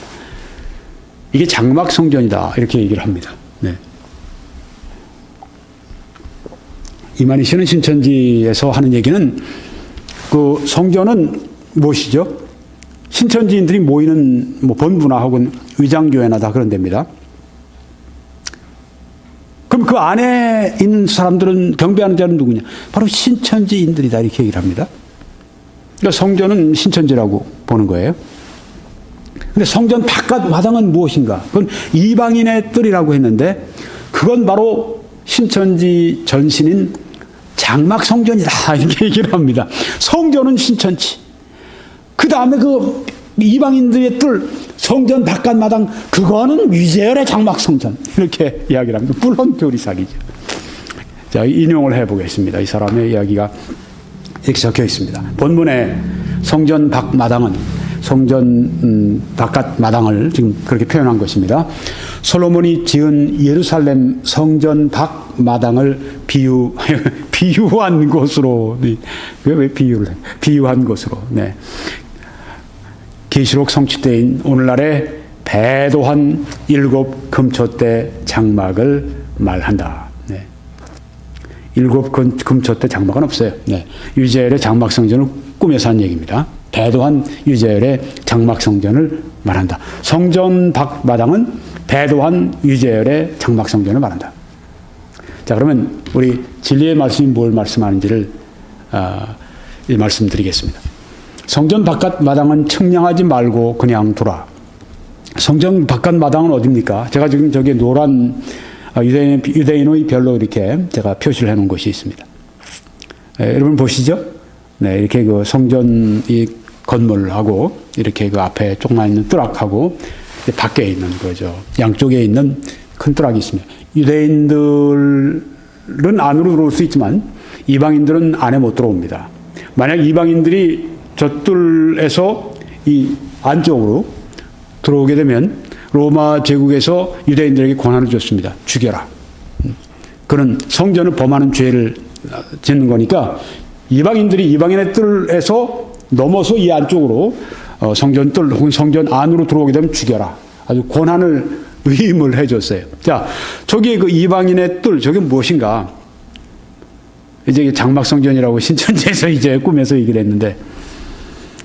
A: 이게 장막 성전이다 이렇게 얘기를 합니다. 네. 이만희 씨는 신천지에서 하는 얘기는 그 성전은 무엇이죠? 신천지인들이 모이는 뭐 본부나 혹은 위장교회나 다 그런 데입니다. 그럼 그 안에 있는 사람들은 경배하는 자는 누구냐? 바로 신천지인들이다 이렇게 얘기를 합니다. 그러니까 성전은 신천지라고 보는 거예요. 근데 성전 바깥 마당은 무엇인가? 그건 이방인의 뜰이라고 했는데 그건 바로 신천지 전신인 장막 성전이다 이렇게 얘기를 합니다. 성전은 신천지. 그 다음에 그 이방인들의 뜰, 성전 바깥 마당, 그거는 위재열의 장막 성전. 이렇게 이야기를 합니다. 물론 교리사기죠. 자, 인용을 해보겠습니다. 이 사람의 이야기가 이렇게 적혀 있습니다. 본문에 성전 밖 마당은 성전 바깥 마당을 지금 그렇게 표현한 것입니다. 솔로몬이 지은 예루살렘 성전 밖 마당을 비유한 곳으로, 왜 비유를 해? 비유한 곳으로, 네. 계시록 성취대인 오늘날의 배도한 7 금초대 장막을 말한다. 네. 7 금초대 장막은 없어요. 네. 유재열의 장막 성전을 꾸며서 한 얘기입니다. 배도한 유재열의 장막 성전을 말한다. 성전 밖 마당은 배도한 유재열의 장막 성전을 말한다. 자, 그러면 우리 진리의 말씀이 뭘 말씀하는지를 말씀드리겠습니다. 성전 바깥 마당은 측량하지 말고 그냥 두라. 성전 바깥 마당은 어디입니까? 제가 지금 저기 노란 유대인의 별로 이렇게 제가 표시를 해놓은 곳이 있습니다. 여러분 보시죠? 네, 이렇게 그 성전 이 건물하고 이렇게 그 앞에 조그만 있는 뚜락하고 밖에 있는 거죠. 양쪽에 있는 큰 뚜락이 있습니다. 유대인들은 안으로 들어올 수 있지만 이방인들은 안에 못 들어옵니다. 만약 이방인들이 저 뜰에서 이 안쪽으로 들어오게 되면 로마 제국에서 유대인들에게 권한을 줬습니다. 죽여라. 그는 성전을 범하는 죄를 짓는 거니까 이방인들이 이방인의 뜰에서 넘어서 이 안쪽으로 성전 뜰 혹은 성전 안으로 들어오게 되면 죽여라. 아주 권한을 위임을 해줬어요. 자, 저기 그 이방인의 뜰, 저게 무엇인가? 이제 장막 성전이라고 신천지에서 이제 꾸며서 얘기를 했는데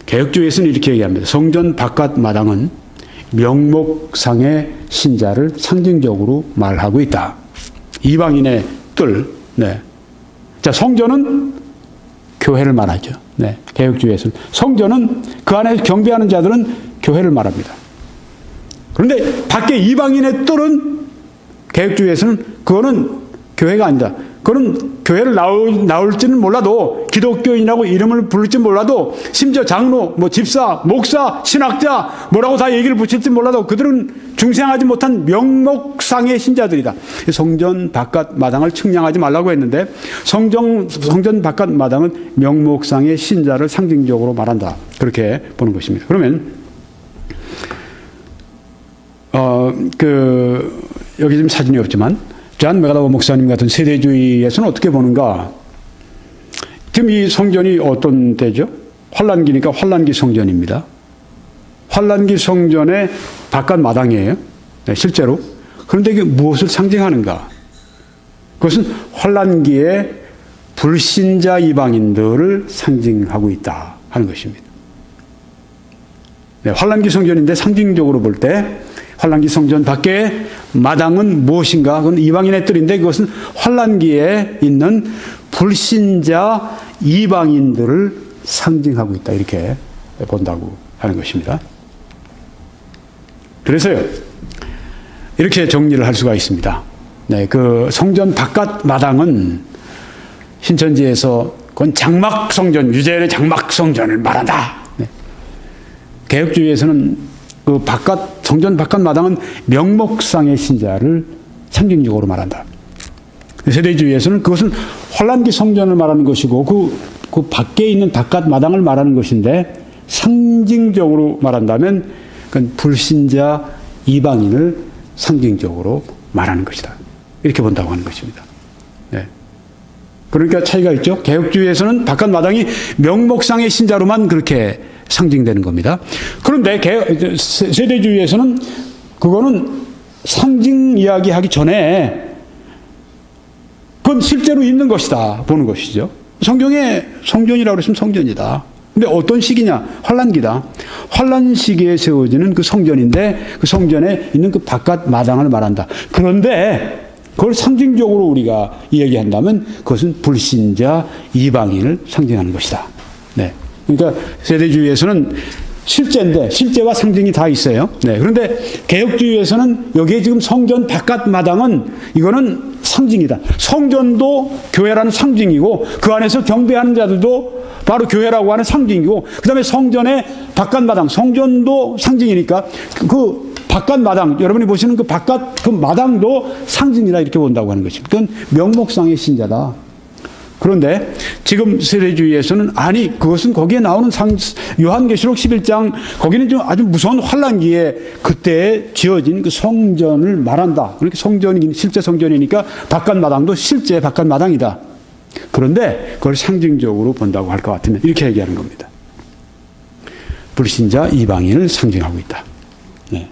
A: 개혁주의에서는 이렇게 얘기합니다. 성전 바깥 마당은 명목상의 신자를 상징적으로 말하고 있다. 이방인의 뜰, 네. 자, 성전은 교회를 말하죠. 네. 개혁주의에서는. 성전은 그 안에 경배하는 자들은 교회를 말합니다. 그런데 밖에 이방인의 뜰은 개혁주의에서는 그거는 교회가 아니다. 그는 교회를 나올지는 몰라도 기독교인이라고 이름을 부를지 몰라도 심지어 장로, 뭐 집사, 목사, 신학자 뭐라고 다 얘기를 붙일지 몰라도 그들은 중생하지 못한 명목상의 신자들이다. 성전 바깥 마당을 측량하지 말라고 했는데 성전 바깥 마당은 명목상의 신자를 상징적으로 말한다. 그렇게 보는 것입니다. 그러면 여기 지금 사진이 없지만 존 메가다워 목사님 같은 세대주의에서는 어떻게 보는가? 지금 이 성전이 어떤 때죠? 환란기니까 환란기 성전입니다. 환란기 성전의 바깥 마당이에요. 네, 실제로. 그런데 이게 무엇을 상징하는가? 그것은 환란기에 불신자 이방인들을 상징하고 있다 하는 것입니다. 네, 환란기 성전인데 상징적으로 볼 때 환란기 성전 밖에 마당은 무엇인가? 그건 이방인의 뜰인데 그것은 환란기에 있는 불신자 이방인들을 상징하고 있다. 이렇게 본다고 하는 것입니다. 그래서요, 이렇게 정리를 할 수가 있습니다. 네, 그 성전 바깥 마당은 신천지에서 그건 장막 성전, 유재열의 장막 성전을 말한다. 네. 개혁주의에서는 그 성전 바깥 마당은 명목상의 신자를 상징적으로 말한다. 세대주의에서는 그것은 환란기 성전을 말하는 것이고 그 밖에 있는 바깥 마당을 말하는 것인데 상징적으로 말한다면 그건 불신자 이방인을 상징적으로 말하는 것이다. 이렇게 본다고 하는 것입니다. 네. 그러니까 차이가 있죠. 개혁주의에서는 바깥 마당이 명목상의 신자로만 그렇게 상징되는 겁니다. 그런데 세대주의에서는 그거는 상징 이야기하기 전에 그건 실제로 있는 것이다 보는 것이죠. 성경에 성전이라고 그랬으면 성전이다. 근데 어떤 시기냐? 환란기다. 환란 시기에 세워지는 그 성전인데 그 성전에 있는 그 바깥 마당을 말한다. 그런데 그걸 상징적으로 우리가 이야기한다면 그것은 불신자 이방인을 상징하는 것이다. 네. 그러니까 세대주의에서는 실제인데 실제와 상징이 다 있어요. 네. 그런데 개혁주의에서는 여기에 지금 성전 바깥 마당은 이거는 상징이다. 성전도 교회라는 상징이고 그 안에서 경배하는 자들도 바로 교회라고 하는 상징이고 그 다음에 성전의 바깥 마당, 성전도 상징이니까 그 바깥 마당, 여러분이 보시는 그 바깥 그 마당도 상징이다 이렇게 본다고 하는 것입니다. 그건 명목상의 신자다. 그런데 지금 세대주의에서는 아니 그것은 거기에 나오는 요한계시록 11장 거기는 좀 아주 무서운 환란기에 그때 지어진 그 성전을 말한다. 그렇게 성전이 실제 성전이니까 바깥 마당도 실제 바깥 마당이다. 그런데 그걸 상징적으로 본다고 할 것 같으면 이렇게 얘기하는 겁니다. 불신자 이방인을 상징하고 있다. 네.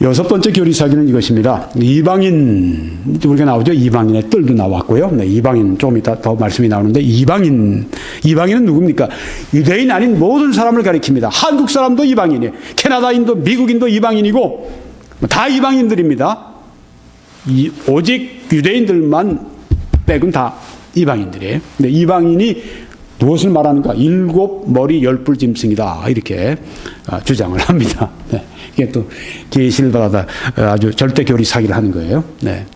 A: 여섯 번째 교리사기는 이것입니다. 이방인, 우리가 나오죠. 이방인의 뜰도 나왔고요. 네, 이방인, 좀 이따 더 말씀이 나오는데, 이방인은 누굽니까? 유대인 아닌 모든 사람을 가리킵니다. 한국 사람도 이방인이에요. 캐나다인도, 미국인도 이방인이고, 다 이방인들입니다. 오직 유대인들만 빼곤 다 이방인들이에요. 근데 이방인이 무엇을 말하는가? 7머리 10뿔 짐승이다. 이렇게 주장을 합니다. 네. 이게 또 계시를 받아 아주 절대 교리 사기를 하는 거예요. 네.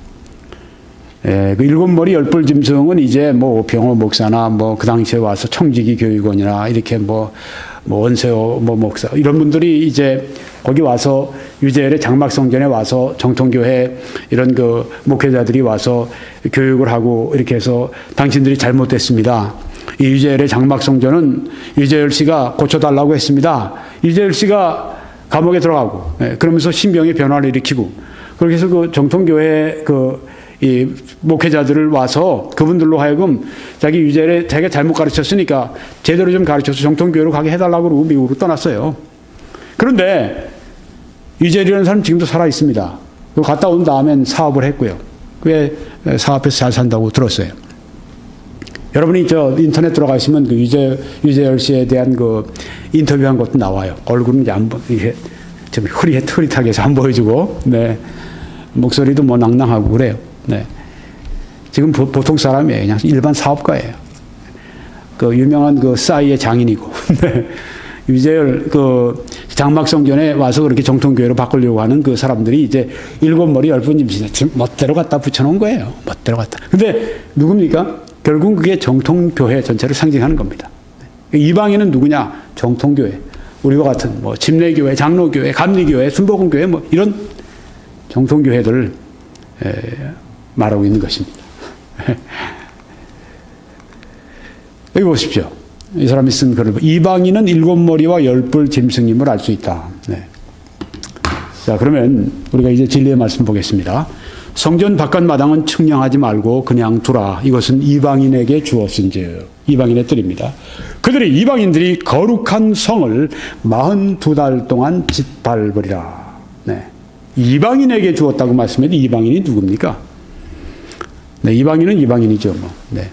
A: 그 7머리 10뿔 짐승은 이제 뭐 병호 목사나 뭐 그 당시에 와서 청지기 교육원이나 이렇게 뭐 원세호 뭐 목사 이런 분들이 이제 거기 와서 유재열의 장막성전에 와서 정통교회 이런 그 목회자들이 와서 교육을 하고 이렇게 해서 당신들이 잘못됐습니다. 이 유재열의 장막성전은 유재열 씨가 고쳐달라고 했습니다. 유재열 씨가 감옥에 들어가고, 그러면서 신병의 변화를 일으키고, 그렇게 해서 그 정통교회 이 목회자들을 와서 그분들로 하여금 자기가 잘못 가르쳤으니까 제대로 좀 가르쳐서 정통교회로 가게 해달라고 그러고 미국으로 떠났어요. 그런데 유재열이라는 사람 지금도 살아 있습니다. 갔다 온 다음엔 사업을 했고요. 왜 사업해서 잘 산다고 들었어요. 여러분이 인터넷 들어가시면 그 유재열 씨에 대한 그 인터뷰한 것도 나와요. 얼굴은 이제 이게 좀 흐릿하게 해서 안 보여주고, 네. 목소리도 뭐 낭낭하고 그래요. 네. 지금 보통 사람이에요. 그냥 일반 사업가예요. 그 유명한 그 싸이의 장인이고, 네. 유재열 장막성전에 와서 그렇게 정통교회로 바꾸려고 하는 그 사람들이 이제 7머리 10분 짐승에 멋대로 갖다 붙여놓은 거예요. 멋대로 갖다. 근데 누굽니까? 결국 그게 정통교회 전체를 상징하는 겁니다. 이방인은 누구냐? 정통교회. 우리와 같은 뭐 침례교회, 장로교회, 감리교회, 순복음교회 뭐 이런 정통교회들을 말하고 있는 것입니다. 여기 보십시오. 이 사람이 쓴 글을 이방인은 7머리와 10뿔 짐승임을 알 수 있다. 네. 자, 그러면 우리가 이제 진리의 말씀 보겠습니다. 성전 바깥 마당은 측량하지 말고 그냥 두라. 이것은 이방인에게 주었은즉. 이방인의 뜻입니다. 이방인들이 거룩한 성을 42달 동안 짓밟으리라. 네. 이방인에게 주었다고 말씀했는데 이방인이 누굽니까? 네, 이방인은 이방인이죠. 뭐. 네.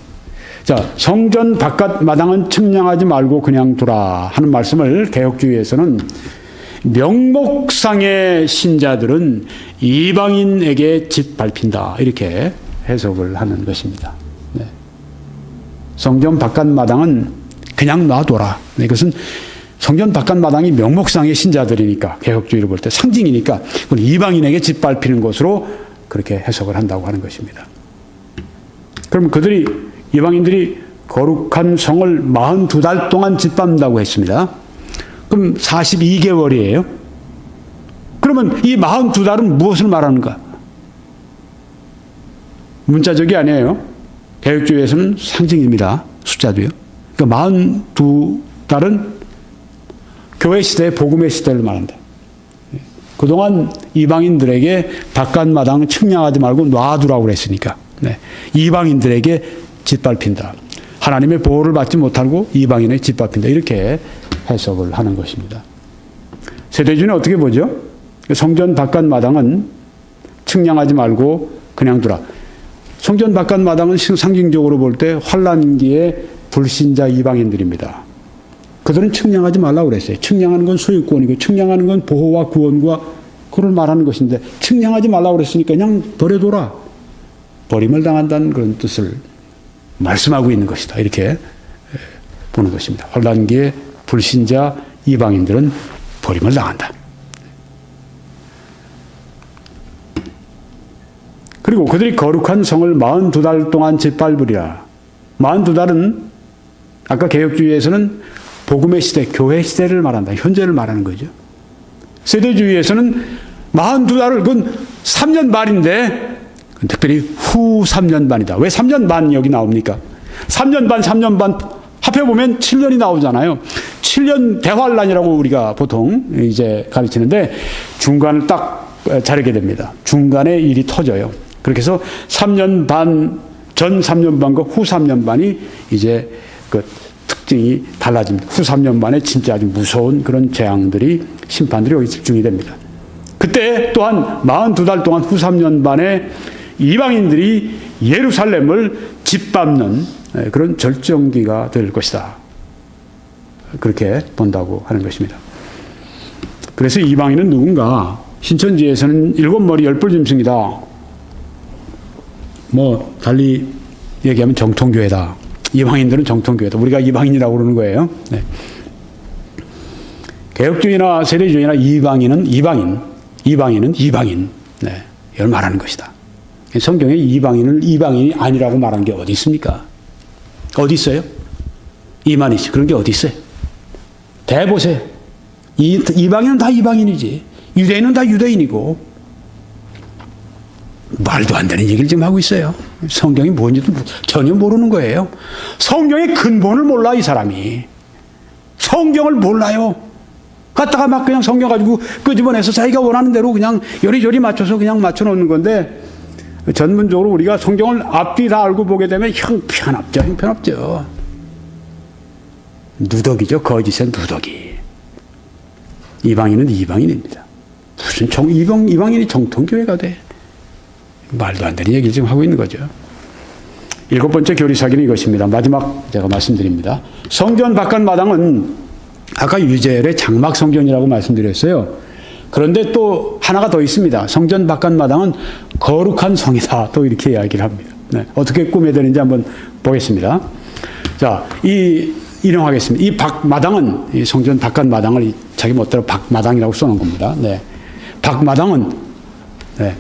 A: 자, 성전 바깥 마당은 측량하지 말고 그냥 두라 하는 말씀을 개혁주의에서는 명목상의 신자들은 이방인에게 짓밟힌다 이렇게 해석을 하는 것입니다. 네. 성전 바깥 마당은 그냥 놔둬라. 네, 이것은 성전 바깥 마당이 명목상의 신자들이니까 개혁주의를 볼 때 상징이니까 그건 이방인에게 짓밟히는 것으로 그렇게 해석을 한다고 하는 것입니다. 그럼 이방인들이 거룩한 성을 42달 동안 짓밟는다고 했습니다. 그럼 42개월이에요. 그러면 이 42달은 무엇을 말하는가? 문자적이 아니에요. 개혁주의에서는 상징입니다. 숫자도요. 그러니까 42달은 교회 시대, 복음의 시대를 말한다. 그동안 이방인들에게 바깥 마당 측량하지 말고 놔두라고 그랬으니까. 네. 이방인들에게 짓밟힌다. 하나님의 보호를 받지 못하고 이방인에 짓밟힌다. 이렇게 해석을 하는 것입니다. 세대주는 어떻게 보죠? 성전 바깥 마당은 측량하지 말고 그냥 두라. 성전 바깥 마당은 상징적으로 볼 때 환란기의 불신자 이방인들입니다. 그들은 측량하지 말라고 그랬어요. 측량하는 건 소유권이고 측량하는 건 보호와 구원과 그걸 말하는 것인데 측량하지 말라고 그랬으니까 그냥 버려둬라. 버림을 당한다는 그런 뜻을 말씀하고 있는 것이다. 이렇게 보는 것입니다. 환란기에 불신자 이방인들은 버림을 당한다. 그리고 그들이 거룩한 성을 42달 동안 짓밟으리라. 42달은 아까 개혁주의에서는 복음의 시대, 교회 시대를 말한다. 현재를 말하는 거죠. 세대주의에서는 42달을 그건 3년 반인데 특별히 후 3년 반이다. 왜 3년 반 여기 나옵니까? 3년 반 합해보면 7년이 나오잖아요. 7년 대환란이라고 우리가 보통 이제 가르치는데 중간을 딱 자르게 됩니다. 중간에 일이 터져요. 그렇게 해서 3년 반, 전 3년 반과 후 3년 반이 이제 그 특징이 달라집니다. 후 3년 반에 진짜 아주 무서운 그런 재앙들이, 심판들이 여기 집중이 됩니다. 그때 또한 42달 동안 후 3년 반에 이방인들이 예루살렘을 짓밟는 그런 절정기가 될 것이다. 그렇게 본다고 하는 것입니다. 그래서 이방인은 누군가? 신천지에서는 7머리 10뿔 짐승이다. 뭐 달리 얘기하면 정통교회다. 이방인들은 정통교회다. 우리가 이방인이라고 그러는 거예요. 네. 개혁주의나 세대주의나 이방인은 이방인. 네. 이걸 말하는 것이다. 성경에 이방인이 아니라고 말한 게 어디 있습니까? 어디 있어요? 이만희지. 그런 게 어디 있어요? 대보세요. 이방인은 다 이방인이지. 유대인은 다 유대인이고. 말도 안 되는 얘기를 지금 하고 있어요. 성경이 뭔지도 전혀 모르는 거예요. 성경의 근본을 몰라, 이 사람이. 성경을 몰라요. 갖다가 막 그냥 성경 가지고 끄집어내서 자기가 원하는 대로 그냥 요리조리 맞춰서 그냥 맞춰놓는 건데, 전문적으로 우리가 성경을 앞뒤 다 알고 보게 되면 형편없죠. 누더기죠. 거짓의 누더기. 이방인은 이방인입니다. 무슨 이방인이 정통교회가 돼. 말도 안 되는 얘기를 지금 하고 있는 거죠. 7번째 교리사기는 이것입니다. 마지막 제가 말씀드립니다. 성전 바깥 마당은 아까 유재열의 장막 성전이라고 말씀드렸어요. 그런데 또 하나가 더 있습니다. 성전 바깥 마당은 거룩한 성이다. 또 이렇게 이야기를 합니다. 네. 어떻게 꾸며야 되는지 한번 보겠습니다. 자, 이 인용하겠습니다. 이 박마당은, 이 성전 바깥 마당을 자기 멋대로 박마당이라고 써놓은 겁니다. 네. 박마당은, 네.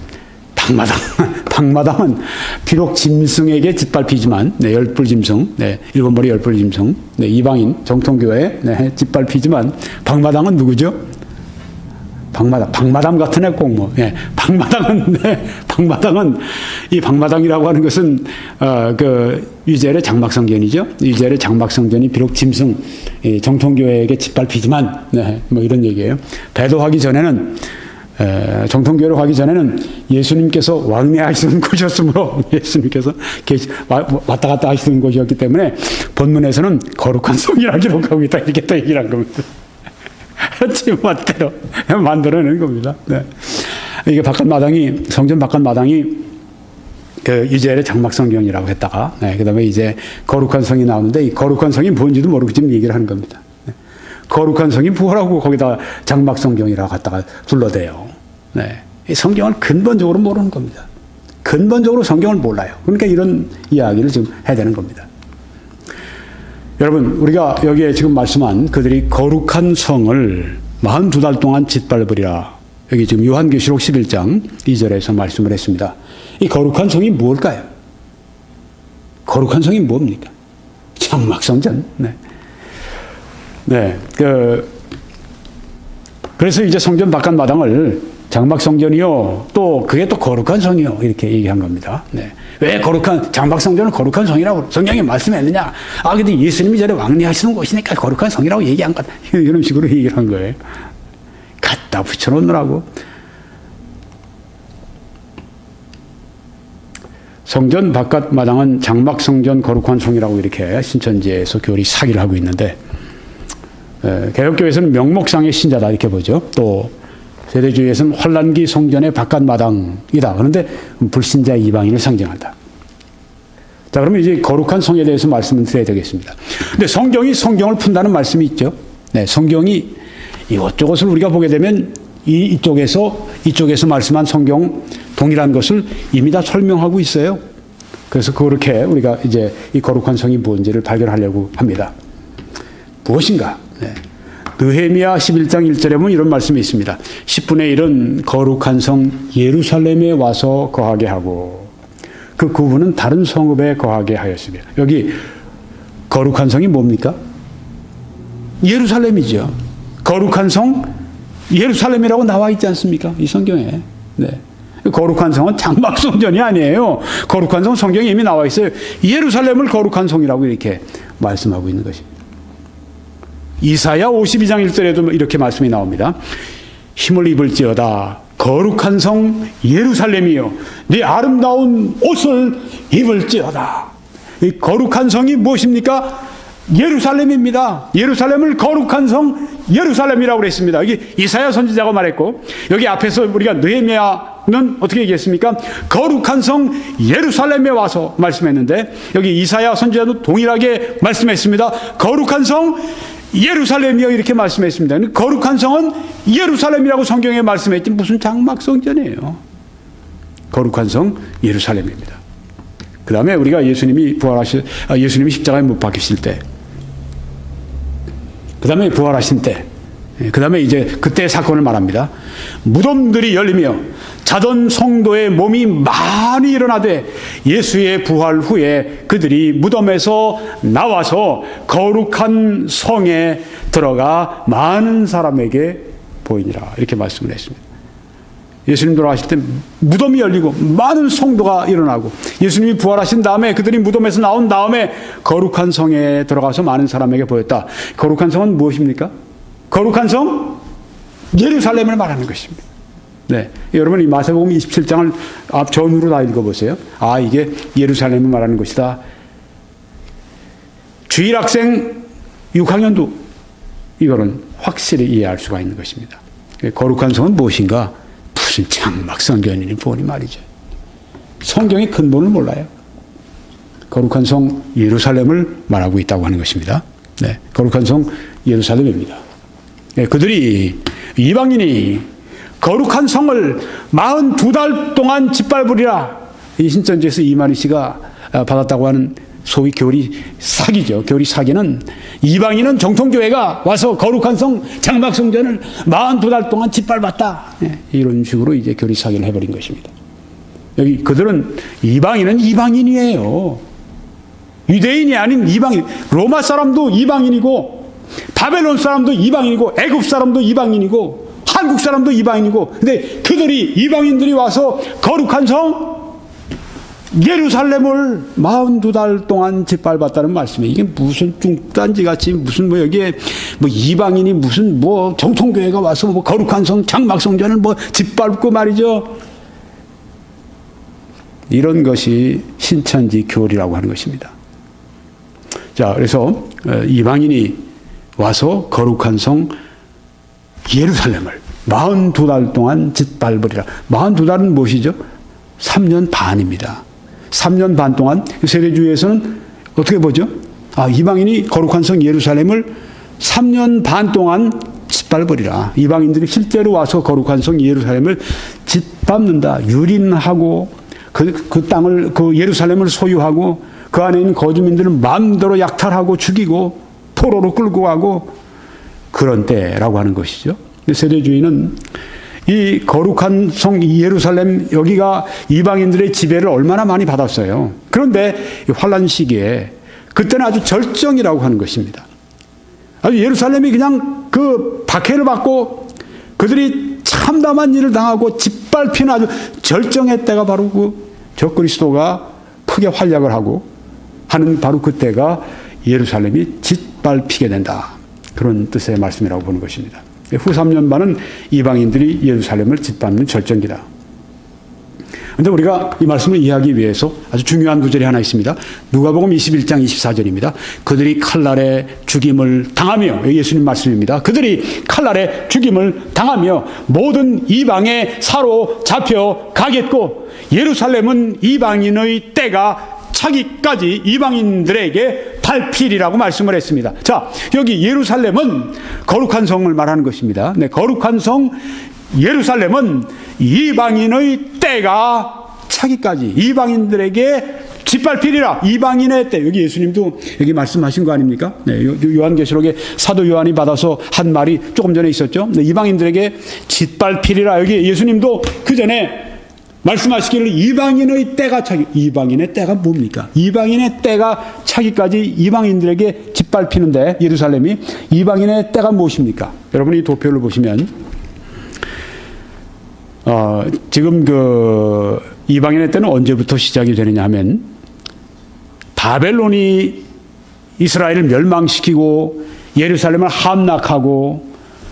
A: 박마당은 비록 짐승에게 짓밟히지만, 네, 열불 짐승, 네, 일곱 머리 열불 짐승, 네, 이방인, 정통교회, 네, 짓밟히지만, 박마당은 누구죠? 박마당 같은 애 꼭 뭐, 예, 박마당은, 네, 이 박마당이라고 하는 것은, 유재열의 장막성전이죠. 유재열의 장막성전이 비록 짐승, 정통교회에게 짓밟히지만, 네, 뭐 이런 얘기예요. 배도하기 전에는, 정통교회로 가기 전에는 예수님께서 왕래하시던 곳이었으므로 예수님께서 왔다 갔다 하시던 곳이었기 때문에 본문에서는 거룩한 성이라 기록하고 있다. 이렇게 또 얘기를 한 겁니다. 지 멋대로 만들어낸 겁니다. 네. 이게 성전 바깥 마당이 유재열의 장막성경이라고 했다가, 네, 그 다음에 이제 거룩한 성이 나오는데 이 거룩한 성이 뭔지도 모르고 지금 얘기를 하는 겁니다. 네. 거룩한 성이 뭐라고 거기다 장막성경이라고 갖다가 둘러대요. 네. 이 성경을 근본적으로 모르는 겁니다. 근본적으로 성경을 몰라요. 그러니까 이런 이야기를 지금 해야 되는 겁니다. 여러분, 우리가 여기에 지금 말씀한 그들이 거룩한 성을 42달 동안 짓밟으리라. 여기 지금 요한계시록 11장 2절에서 말씀을 했습니다. 이 거룩한 성이 뭘까요? 거룩한 성이 뭡니까? 장막성전. 네. 네. 그래서 이제 성전 바깥 마당을 장막성전이요, 또 그게 또 거룩한 성이요, 이렇게 얘기한 겁니다. 네. 왜 장막성전은 거룩한 성이라고 성경에 말씀했느냐? 근데 예수님이 전에 왕래하시는 곳이니까 거룩한 성이라고 얘기한 것, 이런 식으로 얘기를 한 거예요. 갖다 붙여놓느라고. 성전 바깥 마당은 장막성전 거룩한 성이라고 이렇게 신천지에서 교리 사기를 하고 있는데, 개혁교회에서는 명목상의 신자다 이렇게 보죠. 또 세대주의에서는 환란기 성전의 바깥 마당이다. 그런데 불신자 이방인을 상징한다. 자, 그러면 이제 거룩한 성에 대해서 말씀을 드려야 되겠습니다. 근데 성경이 성경을 푼다는 말씀이 있죠. 네, 성경이 이것저것을 우리가 보게 되면 이쪽에서 말씀한 성경 동일한 것을 이미 다 설명하고 있어요. 그래서 그렇게 우리가 이제 이 거룩한 성이 무엇인지를 발견하려고 합니다. 무엇인가? 네. 느헤미야 11장 1절에 보면 이런 말씀이 있습니다. 10분의 1은 거룩한 성 예루살렘에 와서 거하게 하고 그 9분은 다른 성읍에 거하게 하였으며. 여기 거룩한 성이 뭡니까? 예루살렘이죠. 거룩한 성 예루살렘이라고 나와 있지 않습니까? 이 성경에. 네. 거룩한 성은 장막성전이 아니에요. 거룩한 성 성경에 이미 나와 있어요. 예루살렘을 거룩한 성이라고 이렇게 말씀하고 있는 것입니다. 이사야 52장 1절에도 이렇게 말씀이 나옵니다. 힘을 입을지어다 거룩한 성 예루살렘이여 네 아름다운 옷을 입을지어다. 이 거룩한 성이 무엇입니까? 예루살렘입니다. 예루살렘을 거룩한 성 예루살렘이라고 그랬습니다. 여기 이사야 선지자가 말했고, 여기 앞에서 우리가 느헤미야는 어떻게 얘기했습니까? 거룩한 성 예루살렘에 와서 말씀했는데, 여기 이사야 선지자도 동일하게 말씀했습니다. 거룩한 성 예루살렘이요 이렇게 말씀했습니다. 거룩한 성은 예루살렘이라고 성경에 말씀했지 무슨 장막성전이에요. 거룩한 성 예루살렘입니다. 그 다음에 우리가 예수님이 십자가에 못 박히실 때, 그 다음에 부활하신 때, 그 다음에 이제 그때 사건을 말합니다. 무덤들이 열리며 자던 성도의 몸이 많이 일어나되 예수의 부활 후에 그들이 무덤에서 나와서 거룩한 성에 들어가 많은 사람에게 보이니라. 이렇게 말씀을 했습니다. 예수님 돌아가실 때 무덤이 열리고 많은 성도가 일어나고 예수님이 부활하신 다음에 그들이 무덤에서 나온 다음에 거룩한 성에 들어가서 많은 사람에게 보였다. 거룩한 성은 무엇입니까? 거룩한 성 예루살렘을 말하는 것입니다. 네, 여러분 이 마태복음 27장을 앞 전후로 다 읽어보세요. 이게 예루살렘을 말하는 것이다. 주일학생 6학년도 이거는 확실히 이해할 수가 있는 것입니다. 거룩한 성은 무엇인가? 무슨 장막성전이니 뭐니 말이죠. 성경의 근본을 몰라요. 거룩한 성 예루살렘을 말하고 있다고 하는 것입니다. 네, 거룩한 성 예루살렘입니다. 네, 그들이 이방인이 거룩한 성을 42달 동안 짓밟으리라. 이 신천지에서 이만희 씨가 받았다고 하는 소위 교리 사기죠. 교리 사기는 이방인은 정통교회가 와서 거룩한 성 장막성전을 42달 동안 짓밟았다. 이런 식으로 이제 교리 사기를 해버린 것입니다. 여기 그들은 이방인은 이방인이에요. 유대인이 아닌 이방인. 로마 사람도 이방인이고 바벨론 사람도 이방인이고 애굽 사람도 이방인이고 한국 사람도 이방인이고, 근데 그들이 이방인들이 와서 거룩한 성 예루살렘을 42달 동안 짓밟았다는 말씀이에요. 이게 무슨 뚱딴지 같이 무슨 뭐 여기에 뭐 이방인이 무슨 뭐 정통교회가 와서 뭐 거룩한 성 장막성전을 뭐 짓밟고 말이죠. 이런 것이 신천지 교리라고 하는 것입니다. 자, 그래서 이방인이 와서 거룩한 성 예루살렘을 42달 동안 짓밟으리라. 42달은 무엇이죠? 3년 반입니다. 3년 반 동안 세례주의에서는 어떻게 보죠? 이방인이 거룩한 성 예루살렘을 3년 반 동안 짓밟으리라. 이방인들이 실제로 와서 거룩한 성 예루살렘을 짓밟는다. 유린하고 그 땅을, 그 예루살렘을 소유하고 그 안에 있는 거주민들을 마음대로 약탈하고 죽이고 포로로 끌고 가고 그런 때라고 하는 것이죠. 세례주의는 이 거룩한 성 예루살렘, 여기가 이방인들의 지배를 얼마나 많이 받았어요. 그런데 환란 시기에 그때는 아주 절정이라고 하는 것입니다. 아주 예루살렘이 그냥 그 박해를 받고 그들이 참담한 일을 당하고 짓밟히는 아주 절정의 때가 바로 그 적그리스도가 크게 활약을 하고 하는 바로 그때가 예루살렘이 짓밟히게 된다. 그런 뜻의 말씀이라고 보는 것입니다. 후 3년 반은 이방인들이 예루살렘을 짓밟는 절정기다. 그런데 우리가 이 말씀을 이해하기 위해서 아주 중요한 구절이 하나 있습니다. 누가복음 21장 24절입니다. 그들이 칼날에 죽임을 당하며, 예수님 말씀입니다. 그들이 칼날에 죽임을 당하며 모든 이방에 사로잡혀 가겠고 예루살렘은 이방인의 때가 차기까지 이방인들에게 밟히리라고 말씀을 했습니다. 자, 여기 예루살렘은 거룩한 성을 말하는 것입니다. 네, 거룩한 성 예루살렘은 이방인의 때가 차기까지 이방인들에게 짓밟히리라. 이방인의 때. 여기 예수님도 여기 말씀하신 거 아닙니까? 네, 요한계시록에 사도 요한이 받아서 한 말이 조금 전에 있었죠. 네, 이방인들에게 짓밟히리라. 여기 예수님도 그 전에 말씀하시기를 이방인의 때가 차기. 이방인의 때가 뭡니까? 이방인의 때가 차기까지 이방인들에게 짓밟히는데 예루살렘이 이방인의 때가 무엇입니까? 여러분이 도표를 보시면 지금 그 이방인의 때는 언제부터 시작이 되느냐 하면 바벨론이 이스라엘을 멸망시키고 예루살렘을 함락하고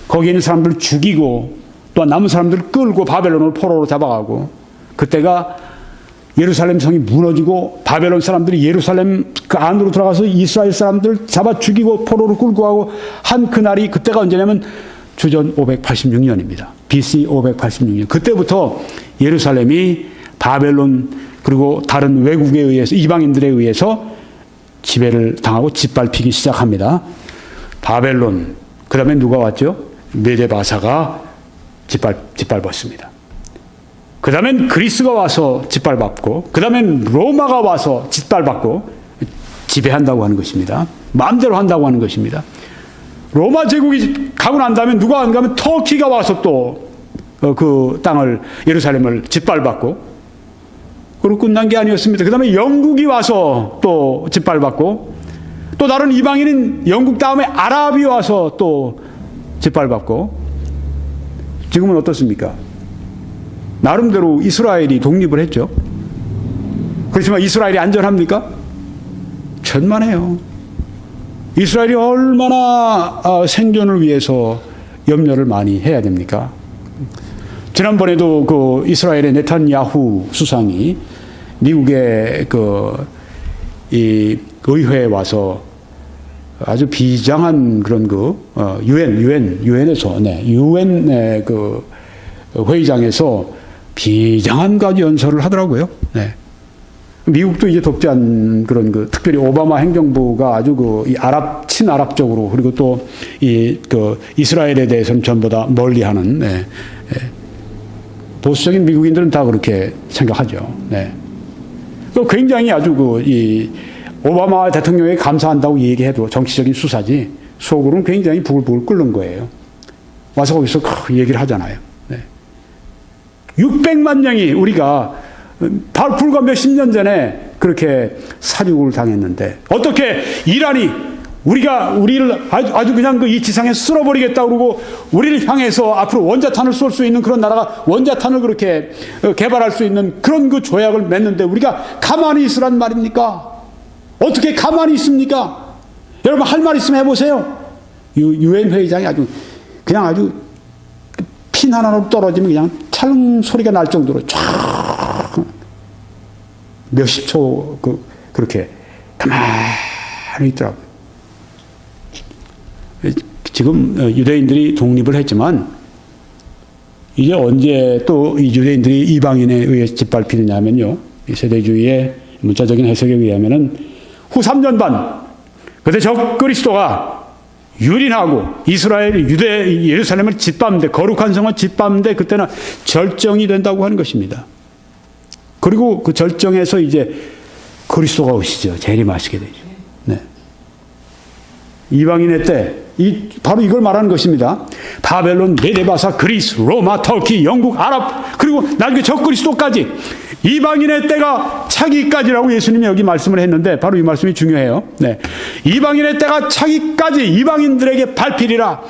A: 거기에 있는 사람들을 죽이고 또 남은 사람들을 끌고 바벨론을 포로로 잡아가고 그때가 예루살렘 성이 무너지고 바벨론 사람들이 예루살렘 그 안으로 들어가서 이스라엘 사람들 잡아 죽이고 포로로 끌고 가고 한 그날이 그때가 언제냐면 주전 586년입니다. BC 586년. 그때부터 예루살렘이 바벨론 그리고 다른 외국에 의해서 이방인들에 의해서 지배를 당하고 짓밟히기 시작합니다. 바벨론, 그 다음에 누가 왔죠? 메데바사가 짓밟았습니다. 그 다음엔 그리스가 와서 짓밟았고 그 다음엔 로마가 와서 짓밟았고 지배한다고 하는 것입니다. 마음대로 한다고 하는 것입니다. 로마 제국이 가고 난 다음에 누가 왔는가 하면 터키가 와서 또 그 땅을 예루살렘을 짓밟았고 그리고 끝난 게 아니었습니다. 그 다음에 영국이 와서 또 짓밟았고 또 다른 이방인은 영국 다음에 아랍이 와서 또 짓밟았고 지금은 어떻습니까? 나름대로 이스라엘이 독립을 했죠. 그렇지만 이스라엘이 안전합니까? 천만에요. 이스라엘이 얼마나 생존을 위해서 염려를 많이 해야 됩니까? 지난번에도 그 이스라엘의 네탄야후 수상이 미국의 이 의회에 와서 아주 비장한 그런 유엔에서 유엔 그 회의장에서 비장한 가지 연설을 하더라고요. 네. 미국도 이제 돕지 그런 특별히 오바마 행정부가 아주 이 친아랍적으로 그리고 또 이스라엘에 대해서는 전부 다 멀리하는 보수적인 미국인들은 다 그렇게 생각하죠. 네. 굉장히 아주 오바마 대통령에게 감사한다고 얘기해도 정치적인 수사지 속으로는 굉장히 부글부글 끓는 거예요. 와서 거기서 그 얘기를 하잖아요. 네. 600만 명이 우리가 바로 불과 몇십 년 전에 그렇게 사륙을 당했는데 어떻게 이란이 우리를 아주 그냥 이 지상에 쓸어버리겠다 그러고 우리를 향해서 앞으로 원자탄을 쏠 수 있는 그런 나라가 원자탄을 그렇게 개발할 수 있는 그런 그 조약을 맺는데 우리가 가만히 있으란 말입니까? 어떻게 가만히 있습니까? 여러분 할 말 있으면 해보세요. 유엔 회의장이 아주 핀 하나로 떨어지면 그냥 찰릉 소리가 날 정도로 쫙 몇십 초 그렇게 가만히 있더라고요. 지금 유대인들이 독립을 했지만 이제 언제 또 이 유대인들이 이방인에 의해 짓밟히느냐면요. 이 세대주의의 문자적인 해석에 의하면은 후 3년 반 그때 적 그리스도가 유린하고 이스라엘 유대 예루살렘을 짓밟는데 거룩한 성을 짓밟는데 그때는 절정이 된다고 하는 것입니다. 그리고 그 절정에서 이제 그리스도가 오시죠. 재림하시게 되죠. 네. 이방인의 때 바로 이걸 말하는 것입니다. 바벨론, 메데바사, 그리스, 로마, 터키, 영국, 아랍 그리고 나중에 적그리스도까지 이방인의 때가 차기까지라고 예수님이 여기 말씀을 했는데 바로 이 말씀이 중요해요. 네. 이방인의 때가 차기까지 이방인들에게 밟히리라.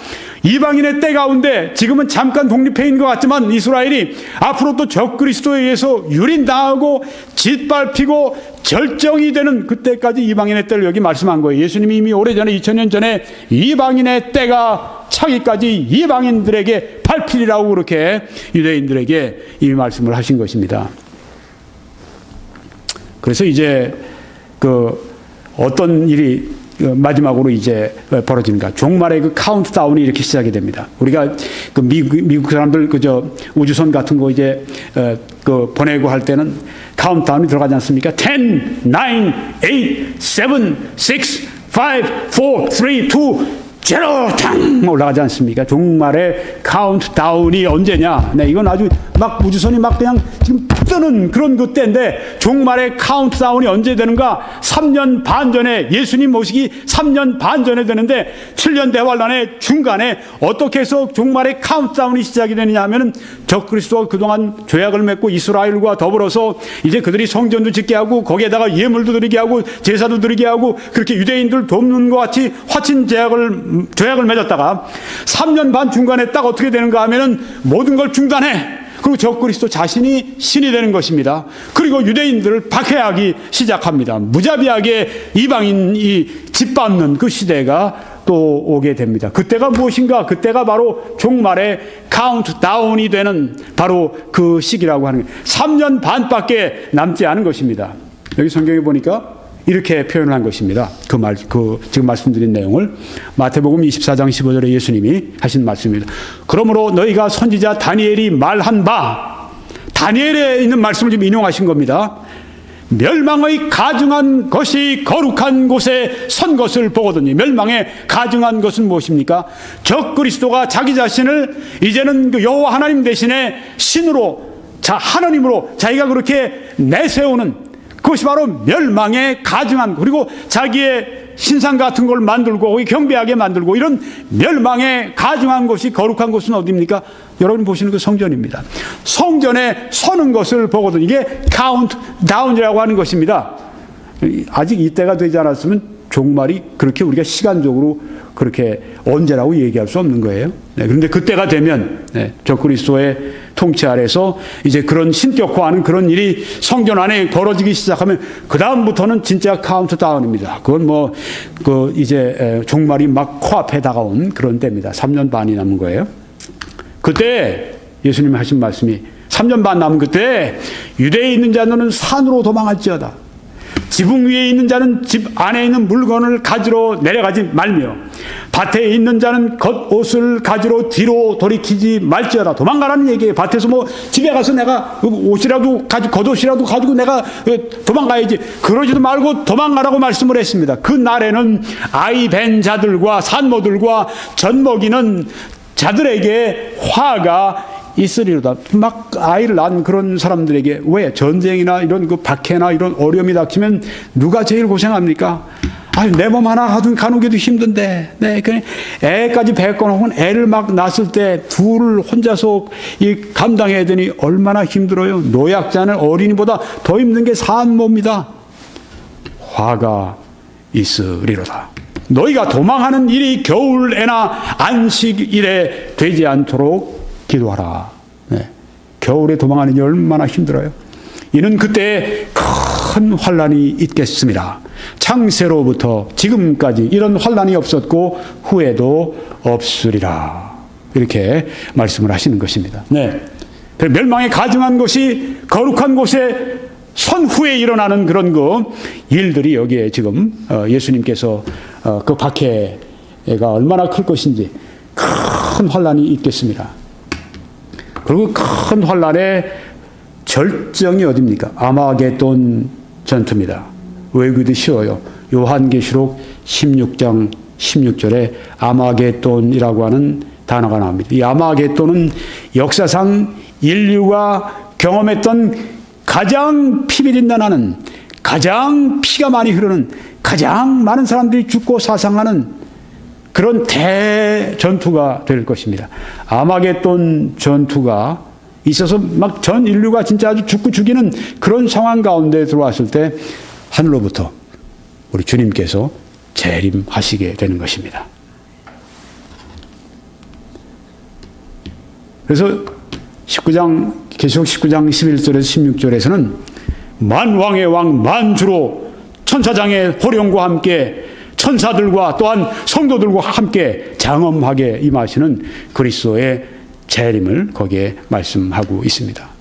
A: 이방인의 때 가운데 지금은 잠깐 독립해 있는 것 같지만 이스라엘이 앞으로 또 적그리스도에 의해서 유린당하고 짓밟히고 절정이 되는 그때까지 이방인의 때를 여기 말씀한 거예요. 예수님이 이미 오래전에 2000년 전에 이방인의 때가 차기까지 이방인들에게 밟히리라고 그렇게 유대인들에게 이 말씀을 하신 것입니다. 그래서 이제 어떤 일이 마지막으로 이제 벌어집니까? 종말의 그 카운트다운이 이렇게 시작이 됩니다. 우리가 미국 사람들 우주선 같은 거 이제 보내고 할 때는 카운트다운이 들어가지 않습니까? 10, 9, 8, 7, 6, 5, 4, 3, 2, 0 탕 올라가지 않습니까? 종말의 카운트다운이 언제냐? 네, 이건 아주 막 우주선이 막 그냥 지금 뜨는 그런 그때인데 종말의 카운트다운이 언제 되는가? 3년 반 전에 예수님 모시기 3년 반 전에 되는데 7년 대환란의 중간에 어떻게 해서 종말의 카운트다운이 시작이 되느냐 하면은 적그리스도가 그동안 조약을 맺고 이스라엘과 더불어서 이제 그들이 성전도 짓게 하고 거기에다가 예물도 드리게 하고 제사도 드리게 하고 그렇게 유대인들 돕는 것 같이 화친 조약을 맺었다가 3년 반 중간에 딱 어떻게 되는가 하면은 모든 걸 중단해. 그리고 적그리스도 자신이 신이 되는 것입니다. 그리고 유대인들을 박해하기 시작합니다. 무자비하게 이방인이 짓밟는 그 시대가 또 오게 됩니다. 그때가 무엇인가? 그때가 바로 종말의 카운트다운이 되는 바로 그 시기라고 하는 거예요. 3년 반밖에 남지 않은 것입니다. 여기 성경에 보니까 이렇게 표현을 한 것입니다. 지금 말씀드린 내용을 마태복음 24장 15절에 예수님이 하신 말씀입니다. 그러므로 너희가 선지자 다니엘이 말한 바, 다니엘에 있는 말씀을 지금 인용하신 겁니다. 멸망의 가증한 것이 거룩한 곳에 선 것을 보거든요. 멸망의 가증한 것은 무엇입니까? 적그리스도가 자기 자신을 이제는 그 여호와 하나님 대신에 신으로, 하나님으로 자기가 그렇게 내세우는 그것이 바로 멸망에 가증한, 그리고 자기의 신상 같은 걸 만들고 경배하게 만들고 이런 멸망에 가증한 것이 거룩한 곳은 어디입니까? 여러분 보시는 그 성전입니다. 성전에 서는 것을 보거든요. 이게 카운트다운이라고 하는 것입니다. 아직 이때가 되지 않았으면 종말이 그렇게 우리가 시간적으로 그렇게 언제라고 얘기할 수 없는 거예요. 네, 그런데 그때가 되면 적그리스도의 통치 아래서 이제 그런 신격화하는 그런 일이 성전 안에 벌어지기 시작하면 그 다음부터는 진짜 카운트다운입니다. 그건 이제 종말이 막 코앞에 다가온 그런 때입니다. 3년 반이 남은 거예요. 그때 예수님이 하신 말씀이 3년 반 남은 그때 유대에 있는 자는 산으로 도망할지어다. 지붕 위에 있는 자는 집 안에 있는 물건을 가지러 내려가지 말며 밭에 있는 자는 겉옷을 가지러 뒤로 돌이키지 말지어다. 도망가라는 얘기예요. 밭에서 집에 가서 내가 옷이라도 가지고 겉옷이라도 가지고 내가 도망가야지. 그러지도 말고 도망가라고 말씀을 했습니다. 그 날에는 아이 벤 자들과 산모들과 젖먹이는 자들에게 화가 있으리로다. 막 아이를 낳은 그런 사람들에게 왜 전쟁이나 이런 그 박해나 이런 어려움이 닥치면 누가 제일 고생합니까? 아유, 내 몸 하나 가누기도 힘든데, 네, 그 애까지 뵙거나 혹은 애를 막 낳았을 때 둘을 혼자서 감당해야 되니 얼마나 힘들어요. 노약자는 어린이보다 더 힘든 게 산모입니다. 화가 있으리로다. 너희가 도망하는 일이 겨울에나 안식일에 되지 않도록 기도하라. 네. 겨울에 도망하는 일이 얼마나 힘들어요. 이는 그때 큰 환란이 있겠습니다. 창세로부터 지금까지 이런 환란이 없었고 후에도 없으리라. 이렇게 말씀을 하시는 것입니다. 네. 멸망에 가증한 것이 거룩한 곳에 선 후에 일어나는 그런 일들이 여기에 지금 예수님께서 그 박해가 얼마나 클 것인지 큰 환란이 있겠습니다. 그리고 큰 환란의 절정이 어디입니까? 아마겟돈 전투입니다. 외우기도 쉬워요. 요한계시록 16장 16절에 아마겟돈이라고 하는 단어가 나옵니다. 이 아마겟돈은 역사상 인류가 경험했던 가장 피비린내 가장 피가 많이 흐르는, 가장 많은 사람들이 죽고 사상하는 그런 대전투가 될 것입니다. 아마겟돈 전투가 있어서 막 전 인류가 진짜 아주 죽고 죽이는 그런 상황 가운데 들어왔을 때 하늘로부터 우리 주님께서 재림하시게 되는 것입니다. 그래서 계시록 19장 11절에서 16절에서는 만왕의 왕 만주로 천사장의 호령과 함께 천사들과 또한 성도들과 함께 장엄하게 임하시는 그리스도의 재림을 거기에 말씀하고 있습니다.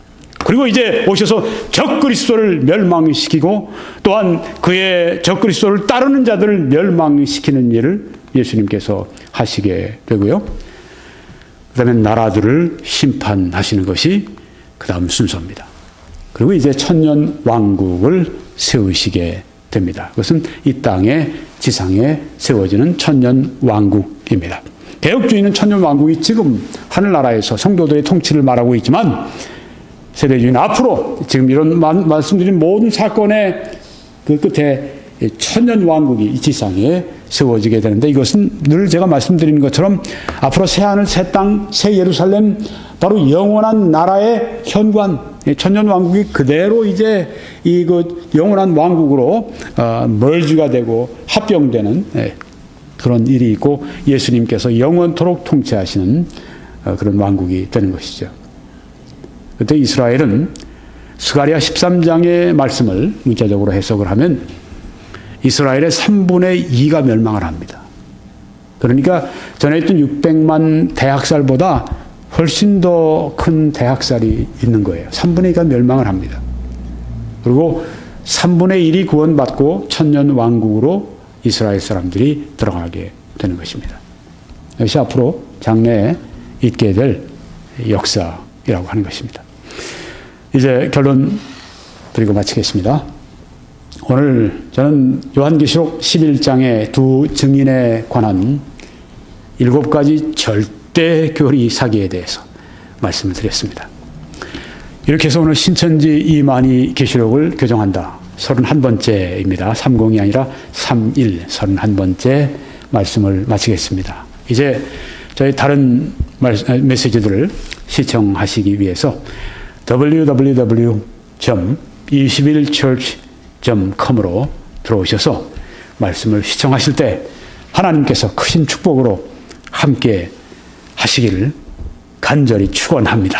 A: 그리고 이제 오셔서 적그리스도를 멸망시키고 또한 그의 적그리스도를 따르는 자들을 멸망시키는 일을 예수님께서 하시게 되고요. 그 다음에 나라들을 심판하시는 것이 그 다음 순서입니다. 그리고 이제 천년 왕국을 세우시게 됩니다. 그것은 이 땅에 지상에 세워지는 천년 왕국입니다. 개혁주의는 천년 왕국이 지금 하늘나라에서 성도들의 통치를 말하고 있지만 세대주의는 앞으로 지금 이런 말씀드린 모든 사건의 그 끝에 천년 왕국이 이 지상에 세워지게 되는데 이것은 늘 제가 말씀드린 것처럼 앞으로 새하늘, 새 땅, 새 예루살렘 바로 영원한 나라의 현관 천년 왕국이 그대로 이제 영원한 왕국으로 멀지가 되고 합병되는 그런 일이 있고 예수님께서 영원토록 통치하시는 그런 왕국이 되는 것이죠. 그때 이스라엘은 스가랴 13장의 말씀을 문자적으로 해석을 하면 이스라엘의 3분의 2가 멸망을 합니다. 그러니까 전에 있던 600만 대학살보다 훨씬 더 큰 대학살이 있는 거예요. 3분의 2가 멸망을 합니다. 그리고 3분의 1이 구원받고 천년 왕국으로 이스라엘 사람들이 들어가게 되는 것입니다. 이것이 앞으로 장래에 있게 될 역사이라고 하는 것입니다. 이제 결론 드리고 마치겠습니다. 오늘 저는 요한계시록 11장의 두 증인에 관한 7가지 절대 교리 사기에 대해서 말씀을 드렸습니다. 이렇게 해서 오늘 신천지 이만희 계시록을 교정한다. 31번째입니다. 30이 아니라 31, 31번째 말씀을 마치겠습니다. 이제 저희 다른 메시지들을 시청하시기 위해서 www.21church.com으로 들어오셔서 말씀을 시청하실 때 하나님께서 크신 축복으로 함께 하시기를 간절히 축원합니다.